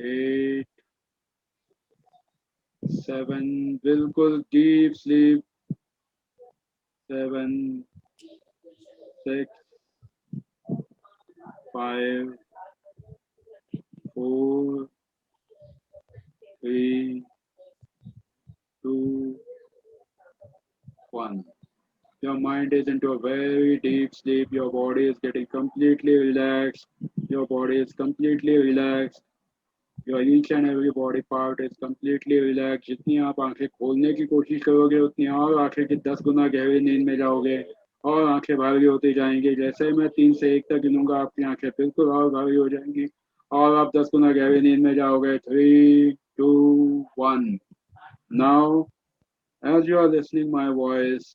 8, 7. बिल्कुल deep sleep. 7, 6, 5, 4, 3, 2, 1. Your mind is into a very deep sleep. Your body is getting completely relaxed. Your body is completely relaxed. Your each and every body part is completely relaxed. जितनी आप आंखें खोलने की कोशिश करोगे, उतनी और आंखें की 10 गुना गहरी नींद में जाओगे और आंखें भारी होती जाएंगी. जैसे मैं 3 से 1 तक गिनूंगा, आपकी आंखें बिल्कुल और भारी हो जाएंगी और आप 10 गुना गहरी नींद में जाओगे. 3, 2, 1. Now, as you are listening my voice,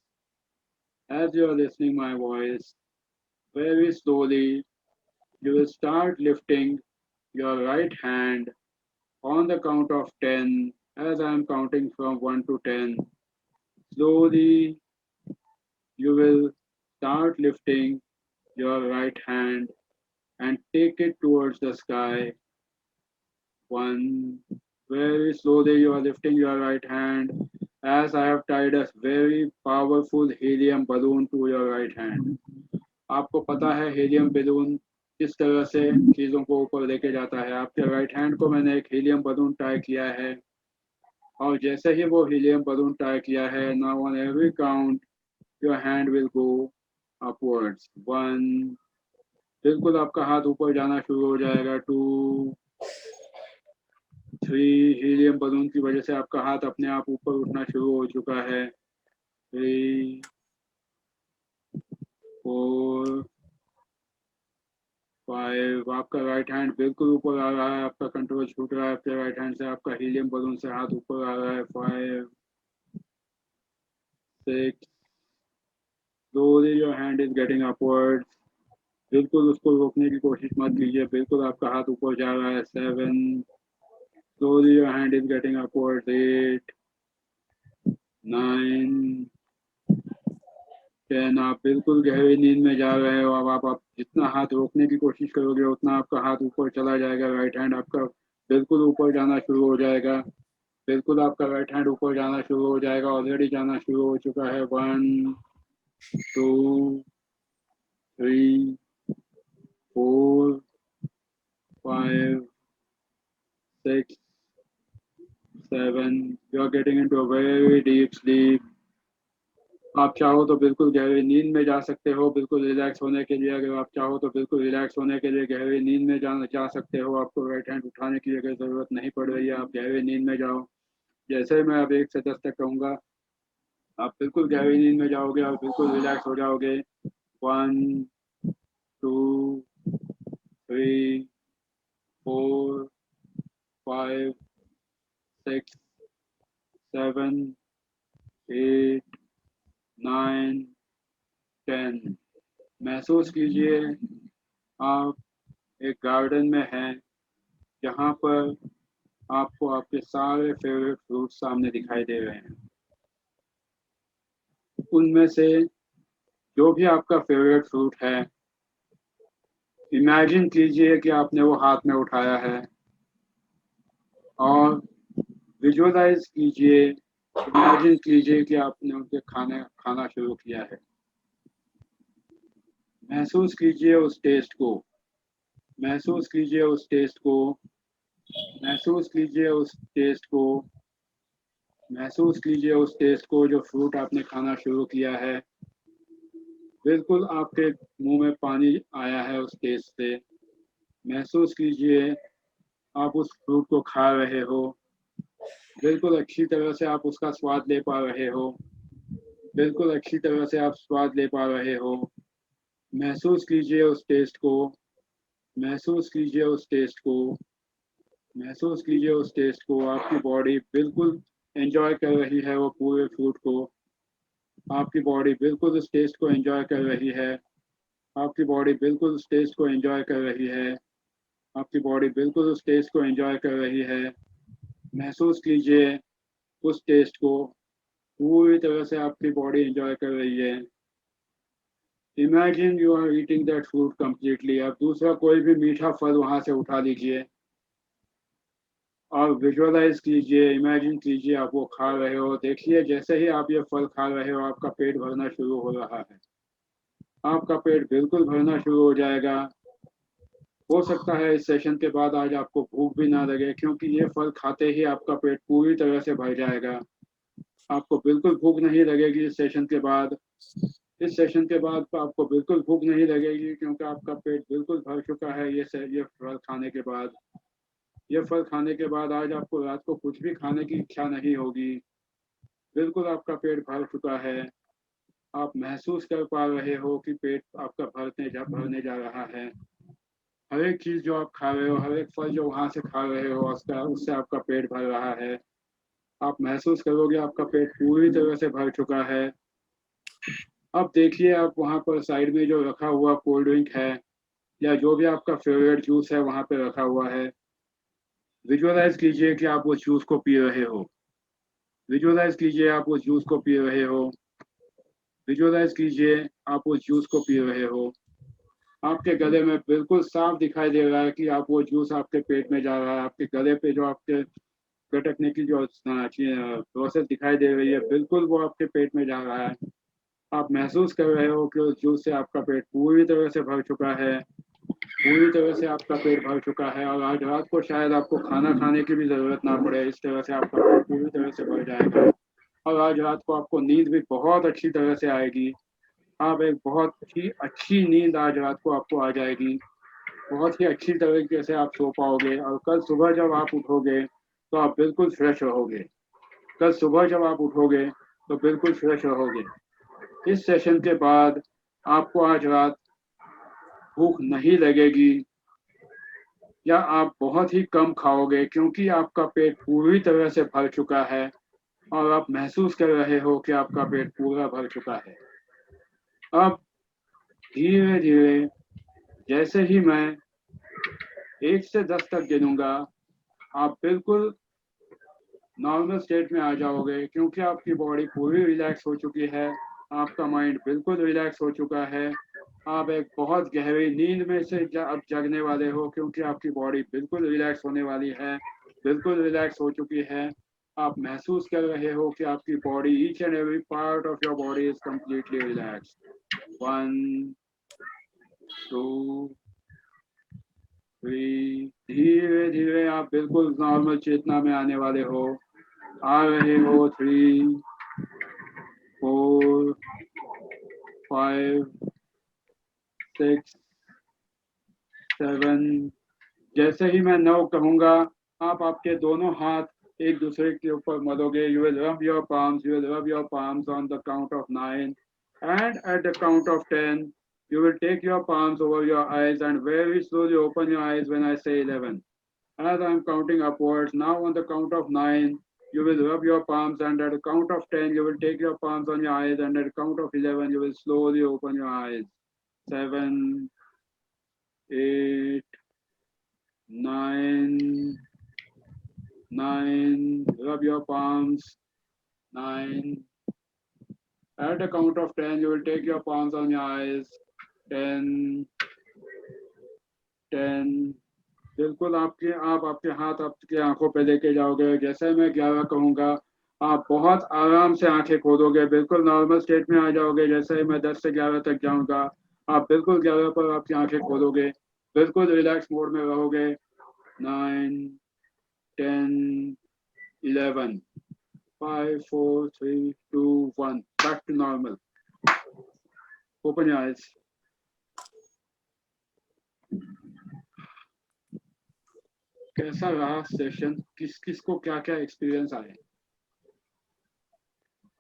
very slowly, you will start lifting your right hand on the count of 10, as I am counting from 1 to 10. Slowly, you will start lifting your right hand and take it towards the sky. 1. Very slowly, you are lifting your right hand, as I have tied a very powerful helium balloon to your right hand. आपको पता है helium balloon किस तरह से चीजों को ऊपर लेके जाता है. आपके राइट हैंड को मैंने एक हीलियम बलून टाई किया है और जैसे ही वो हीलियम बलून टाई किया है, now on every count your hand will go upwards. 1. बिल्कुल आपका हाथ ऊपर जाना शुरू हो जाएगा. 2, 3. हीलियम बलून की वजह से आपका हाथ अपने आप ऊपर उठना शुरू हो चुका है. 3, 4, 5. आपका राइट हैंड बिल्कुल ऊपर आ रहा है. आपका कंट्रोल छूट रहा है आपके राइट हैंड से. आपका हीलियम बलून से हाथ ऊपर आ रहा है. 5, 6. Slowly your hand is getting upwards. बिल्कुल उसको रोकने की कोशिश मत कीजिए. बिल्कुल आपका हाथ ऊपर जा रहा है. 7. Slowly your hand is getting upwards. 8, 9, 10. आप बिल्कुल गहरी नींद में जा रहे हो. अब आप जितना हाथ रोकने की कोशिश करोगे, उतना आपका हाथ ऊपर चला जाएगा. राइट हैंड आपका बिल्कुल ऊपर जाना शुरू हो जाएगा. बिल्कुल आपका राइट हैंड ऊपर जाना शुरू हो जाएगा. ऑलरेडी जाना शुरू हो चुका है. 1, 2, 3, 4, 5, 6, 7. You are getting into a very deep sleep. आप चाहो तो बिल्कुल गहरी नींद में जा सकते हो. बिल्कुल रिलैक्स होने के लिए अगर आप चाहो तो बिल्कुल रिलैक्स होने के लिए गहरी नींद में जा सकते हो. आपको राइट हैंड उठाने की अगर ज़रूरत नहीं पड़ रही है, आप गहरी नींद में जाओ. जैसे मैं अब 1 से 10 तक कहूँगा, आप बिल्कुल गहरी नींद में जाओगे और बिल्कुल रिलैक्स हो जाओगे. 1, 2, 3, 4, 5, 6, 7, 8, 9, 10. महसूस कीजिए आप एक गार्डन में हैं, जहाँ पर आपको आपके सारे फेवरेट फ्रूट सामने दिखाई दे रहे हैं. उनमें से जो भी आपका फेवरेट फ्रूट है, इमेजिन कीजिए कि आपने वो हाथ में उठाया है और विजुअलाइज कीजिए, इमेजिन कीजिए कि आपने उनके खाना शुरू किया है। महसूस कीजिए उस टेस्ट को, महसूस कीजिए उस टेस्ट को, महसूस कीजिए उस टेस्ट को, महसूस कीजिए उस टेस्ट को जो फ्रूट आपने खाना शुरू किया है। बिल्कुल आपके मुंह में पानी आया है उस टेस्ट से। महसूस कीजिए आप उस फ्रूट को खा रहे हो, बिल्कुल अच्छी तरह से आप उसका स्वाद ले पा रहे हो, बिल्कुल अच्छी तरह से आप स्वाद ले पा रहे हो। महसूस कीजिए उस टेस्ट को, महसूस कीजिए उस टेस्ट को, महसूस कीजिए उस टेस्ट को। आपकी बॉडी बिल्कुल एंजॉय कर रही है वो पूरे फ्रूट को, आपकी बॉडी बिल्कुल उस टेस्ट को एंजॉय कर रही है, आपकी बॉडी बिल्कुल उस टेस्ट को एंजॉय कर रही है, आपकी बॉडी बिल्कुल उस टेस्ट को एंजॉय कर रही है। महसूस कीजिए उस टेस्ट को, पूरी तरह से आपकी बॉडी एंजॉय कर रही है। Imagine you are eating that fruit completely. अब दूसरा कोई भी मीठा फल वहां से उठा लीजिए और विजुअलाइज कीजिए, इमेजिन कीजिए आप वो खा रहे हो। देखिए जैसे ही आप ये फल खा रहे हो आपका पेट भरना शुरू हो रहा है, आपका पेट बिल्कुल भरना शुरू हो जाएगा। हो सकता है इस सेशन के बाद आज आपको भूख भी ना लगे, क्योंकि ये फल खाते ही आपका पेट पूरी तरह से भर जाएगा। आपको बिल्कुल भूख नहीं लगेगी इस सेशन के बाद। इस सेशन के बाद आपको बिल्कुल भूख नहीं लगेगी, क्योंकि आपका पेट बिल्कुल भर चुका है ये फल खाने के बाद। ये फल खाने के बाद आज आपको रात को कुछ भी खाने की इच्छा नहीं होगी। बिल्कुल आपका पेट भर चुका है। आप महसूस कर पा रहे हो कि पेट आपका भरने जा रहा है। हर एक चीज जो आप खा रहे हो, हर एक फल जो वहां से खा रहे हो, उससे आपका पेट भर रहा है। आप महसूस करोगे आपका पेट पूरी तरह से भर चुका है। अब देखिए आप वहां पर साइड में जो रखा हुआ कोल्ड ड्रिंक है या जो भी आपका फेवरेट जूस है वहां पे रखा हुआ है। विजुअलाइज कीजिए कि आप उस जूस को पी रहे हो, विजुअलाइज कीजिए आप उस जूस को पी रहे हो, विजुअलाइज कीजिए आप उस जूस को पी रहे हो। आपके गले में बिल्कुल साफ दिखाई दे रहा है कि आप वो जूस आपके पेट में जा रहा है। आपके गले पे जो आपके गटकने की जो प्रोसेस दिखाई दे रही है, बिल्कुल वो आपके पेट में जा रहा है। आप महसूस कर रहे हो कि उस जूस से आपका पेट पूरी तरह से भर चुका है, पूरी तरह से आपका पेट भर चुका है। और आज रात को शायद आपको खाना खाने की भी जरूरत ना पड़े, इस तरह से आपका पेट पूरी तरह से भर जाएगा। और आज रात को आपको नींद भी बहुत अच्छी तरह से आएगी। आप एक बहुत ही अच्छी नींद आज रात को आपको आ जाएगी, बहुत ही अच्छी तरीके से आप सो पाओगे। और कल सुबह जब आप उठोगे तो आप बिल्कुल फ्रेश रहोगे। कल सुबह जब आप उठोगे तो बिल्कुल फ्रेश रहोगे। इस सेशन के बाद आपको आज रात भूख नहीं लगेगी या आप बहुत ही कम खाओगे, क्योंकि आपका पेट पूरी तरह से भर चुका है और आप महसूस कर रहे हो कि आपका पेट पूरा भर चुका है। अब धीरे धीरे जैसे ही मैं 1 से 10 तक गिनूंगा, आप बिल्कुल नॉर्मल स्टेट में आ जाओगे, क्योंकि आपकी बॉडी पूरी रिलैक्स हो चुकी है, आपका माइंड बिल्कुल रिलैक्स हो चुका है। आप एक बहुत गहरी नींद में से अब जगने वाले हो, क्योंकि आपकी बॉडी बिल्कुल रिलैक्स होने वाली है, बिल्कुल रिलैक्स हो चुकी है। आप महसूस कर रहे हो कि आपकी body, each and every part of your body is completely relaxed. 1 2 3। धीरे धीरे आप बिल्कुल नॉर्मल चेतना में आने वाले हो, आ रहे हो। 3 4 5 6 7। जैसे ही मैं 9 कहूंगा, आप आपके दोनों हाथ एक दूसरे के ऊपर मलोगे। You will rub your palms, you will rub your palms on the count of 9, and at the count of 10 you will take your palms over your eyes and very slowly open your eyes when I say 11. As I am counting upwards, now on the count of 9 you will rub your palms, and at the count of 10 you will take your palms on your eyes, and at the count of 11 you will slowly open your eyes. 7 8 9 9. Rub your palms. 9. At the count of 10 you will take your palms on your eyes. 10 10. बिल्कुल आप आपके हाथ आपकी आंखों पे लेके जाओगे, जैसे मैं 11 कहूंगा आप बहुत आराम से आंखें खोलोगे, बिल्कुल नॉर्मल स्टेट में आ जाओगे। जैसे ही मैं 10 से 11 तक जाऊंगा आप बिल्कुल 11 पर आपकी आंखें खोलोगे, बिल्कुल रिलैक्स मोड में रहोगे। 9, 10, 11, 5, 4, 3, 2, 1, back to normal. Open your eyes. कैसा रहा सेशन? किस को क्या क्या एक्सपीरियंस आए?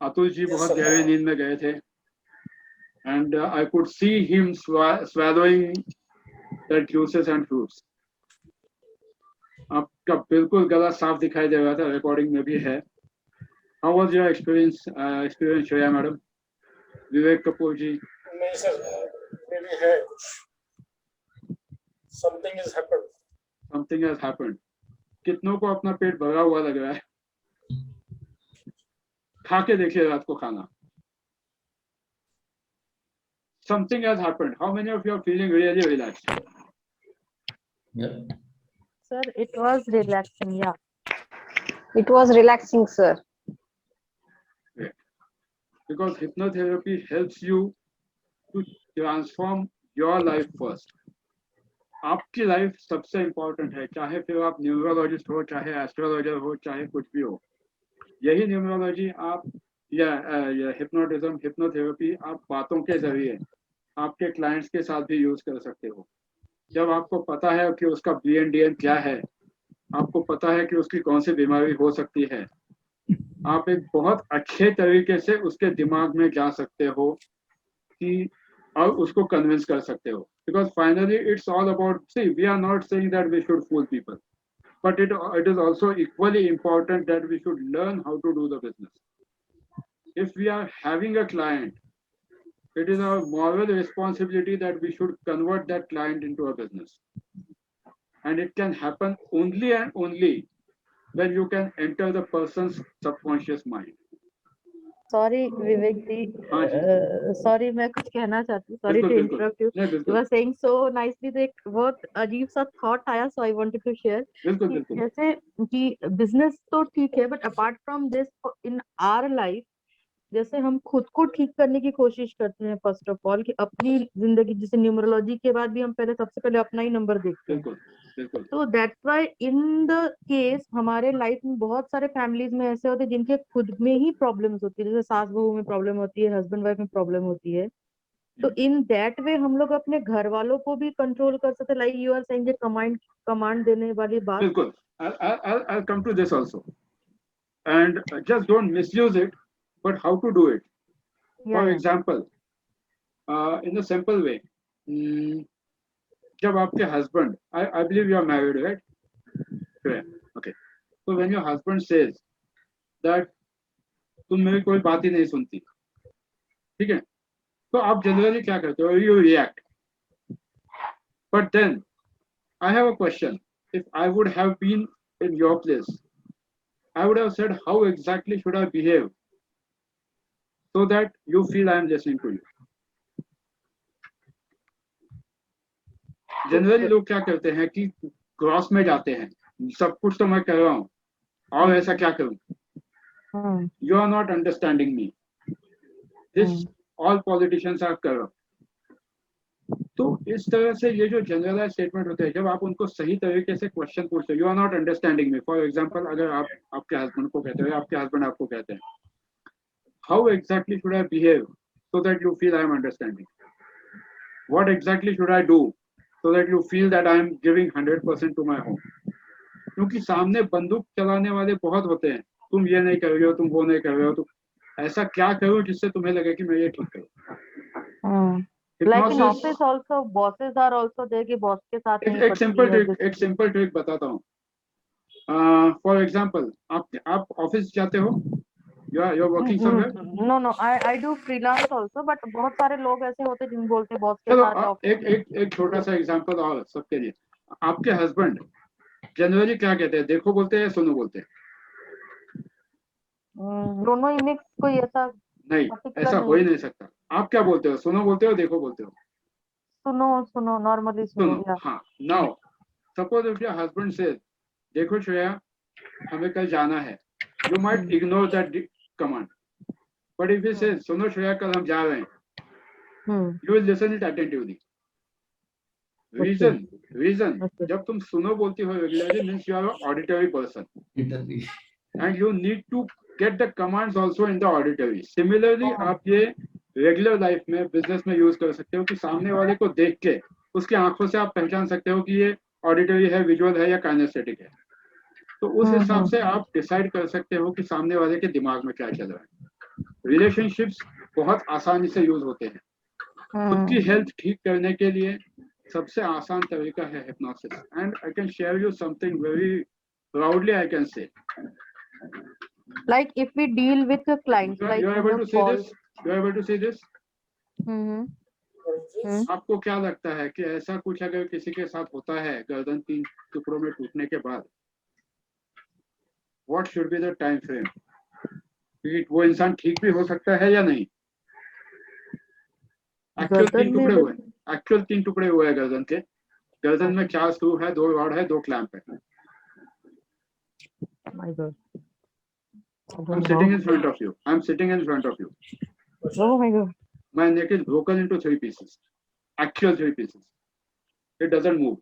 अतुल जी बहुत गहरी नींद में गए थे and I could see him swallowing the juices and fruits. आपका बिल्कुल गला साफ दिखाई दे रहा था, रिकॉर्डिंग में भी है। How was your experience, Shreya madam? Vivek Kapoor ji? नहीं सर, मे भी है कुछ। Something has happened. Something has happened. कितनों को अपना पेट भरा हुआ लग रहा है? खा के देखिए रात को खाना। Something has happened. How many of you are feeling really relaxed? Yeah. Sir, it was relaxing. Yeah. It was relaxing, sir. Great. Because hypnotherapy helps you to transform your life first. आपकी life सबसे important है, चाहे फिर आप neurologist हो, चाहे astrologer हो, चाहे कुछ भी हो। यही न्यूरोलॉजी आप या हिप्नोटिज्म, हिप्नोथेरेपी आप बातों के जरिए आपके क्लाइंट्स के साथ भी यूज कर सकते हो। जब आपको पता है कि उसका BNDN क्या है, आपको पता है कि उसकी कौन सी बीमारी हो सकती है, आप एक बहुत अच्छे तरीके से उसके दिमाग में जा सकते हो कि और उसको कन्विंस कर सकते हो। Because finally it's all about, see, we are not saying that we should fool people, but it is also equally important that we should learn how to do the business. If we are having a client, it is our moral responsibility that we should convert that client into a business. And it can happen only and only when you can enter the person's subconscious mind. Sorry Vivek ji, sorry मैं कुछ कहना चाहती हूँ, sorry to interrupt you. You are saying so nicely, तो एक बहुत अजीब सा थॉट आया, so I wanted to share. जैसे कि बिजनेस तो ठीक है, but apart from this in our life, जैसे हम खुद को ठीक करने की कोशिश करते हैं फर्स्ट ऑफ ऑल, कि अपनी जिंदगी, जैसे न्यूमरोलॉजी के बाद भी हम पहले सबसे पहले अपना ही नंबर देखते हैं। तो that's why in the case हमारे लाइफ में बहुत सारे फैमिलीज में ऐसे होते हैं जिनके खुद में ही प्रॉब्लम्स होती है, जैसे सास बहू में प्रॉब्लम होती है, हस्बैंड वाइफ में प्रॉब्लम होती है। तो इन दैट वे हम लोग अपने घर वालों को भी कंट्रोल कर सकते हैं, like you are saying command देने वाली बात। बिल्कुल, I'll come to this also, and just don't misuse it, but how to do it. For example, in a simple way, जब आपके husband, I believe you are married, right? Okay. So when your husband says that तुम मेरी कोई बात ही नहीं सुनती, ठीक है, तो आप जनरली क्या करते हो? You react. But then I have a question. If I would have been in your place, I would have said, how exactly should I behave so that you feel I am listening to you? Generally लोग क्या करते हैं कि cross में जाते हैं, सब कुछ तो मैं कर रहा हूँ और ऐसा क्या करूँ? You are not understanding me, this all politicians are corrupt. तो इस तरह से ये जो जनरलाइज स्टेटमेंट होते हैं, जब आप उनको सही तरीके से क्वेश्चन पूछते हो, you are not understanding me, for example अगर आप आपके हस्बैंड को कहते हो, आपके हस्बैंड आपको कहते हैं, how exactly should I behave so that you feel I am understanding, what exactly should I do so that you feel that I am giving 100% to my home. क्योंकि सामने बंदूक चलाने वाले बहुत होते हैं, तुम ये नहीं कर रहे हो, तुम वो नहीं कर रहे हो, तो ऐसा क्या करो जिससे तुम्हें लगे कि मैं ये ठीक करूं। Like in office also, bosses are also there कि बॉस के साथ एक सिंपल ट्रिक बताता हूँ। फॉर एग्जाम्पल आप ऑफिस जाते हो, you're working somewhere? No, I do freelance also, but बहुत सारे लोग ऐसे होते हैं जिन बोलते हैं बॉस के चलो साथ। एक छोटा सा एग्जांपल और सबके लिए, आपके हस्बैंड जनरली क्या कहते हैं, देखो बोलते हैं या सुनो बोलते हैं? दोनों ही मिक्स, कोई ऐसा नहीं, ऐसा हो ही नहीं सकता। आप क्या बोलते हो, सुनो बोलते हो, देखो बोलते हो? सुनो, नॉर्मली सुनो। हाँ, now Suppose if your husband says, देखो श्रेया, हमें कल जाना है, you might ignore that command. But if he says, सुनो श्रेया, कल हम जा रहे हैं, you will listen it attentively. Reason, जब तुम सुनो बोलती हो regularly means you are an auditory person. And you need to get the commands also in the auditory. Similarly, आप ये रेगुलर लाइफ में, बिजनेस में यूज कर सकते हो कि सामने वाले को देख के उसकी आंखों से आप पहचान सकते हो कि ये ऑडिटरी है, विजुअल है या काइनेस्थेटिक है. तो उस हिसाब से आप डिसाइड कर सकते हो कि सामने वाले के दिमाग में क्या चल रहा है. रिलेशनशिप्स बहुत आसानी से यूज होते हैं. खुद की हेल्थ ठीक करने के लिए सबसे आसान तरीका है hypnosis. And I can share you something very proudly. I can say, like if we deal with a client, like you are able to see this. You are able to see this. आपको क्या लगता है कि ऐसा कुछ अगर किसी के साथ होता है गर्दन 3 टुकड़ों में टूटने के बाद, what should be the time frame? कि वो इंसान ठीक भी हो सकता है या नहीं? एक्चुअल 3 टुकड़े हुए, एक्चुअल 3 टुकड़े हुए हैं गर्दन के. गर्दन में 4 स्क्रू है, 2 रॉड है, 2 क्लैंप है. My God. I'm sitting in front of you. I'm sitting in front of you. Oh my God. My neck is broken into 3 pieces. Actual 3 pieces. It doesn't move.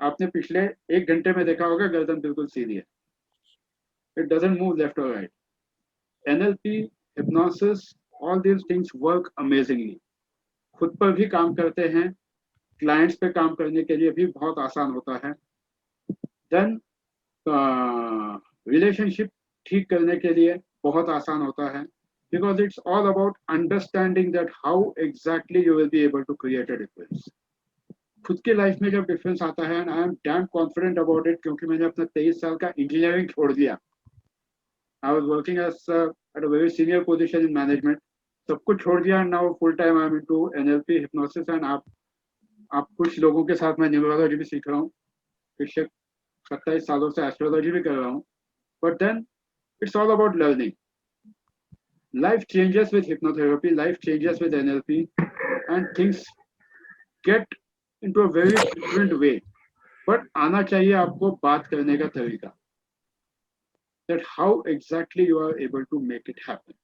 आपने पिछले 1 घंटे में देखा होगा गर्दन बिल्कुल सीधी है. It doesn't move left or right. NLP, hypnosis, all these things work amazingly. खुद पर भी काम करते हैं, क्लाइंट्स पे काम करने के लिए भी बहुत आसान होता है. Then रिलेशनशिप ठीक करने के लिए बहुत आसान होता है, because it's all about understanding that how exactly you will be able to create a difference. खुद की लाइफ में जब डिफरेंस आता है, and I am damn confident about it, क्योंकि मैंने अपना 23 साल का इंजीनियरिंग छोड़ दिया. I was working as at a very senior position in management. सब कुछ छोड़ दिया, and now full time I am into NLP, hypnosis, and आप कुछ लोगों के साथ मैं न्यूरोलॉजी भी सीख रहा हूँ. पिछले 27 सालों से एस्ट्रोलॉजी भी कर रहा हूँ. But then it's all about learning. Life changes with hypnotherapy, life changes with NLP, and things get into a very different way. But आना चाहिए आपको बात करने का तरीका. That how exactly you are able to make it happen.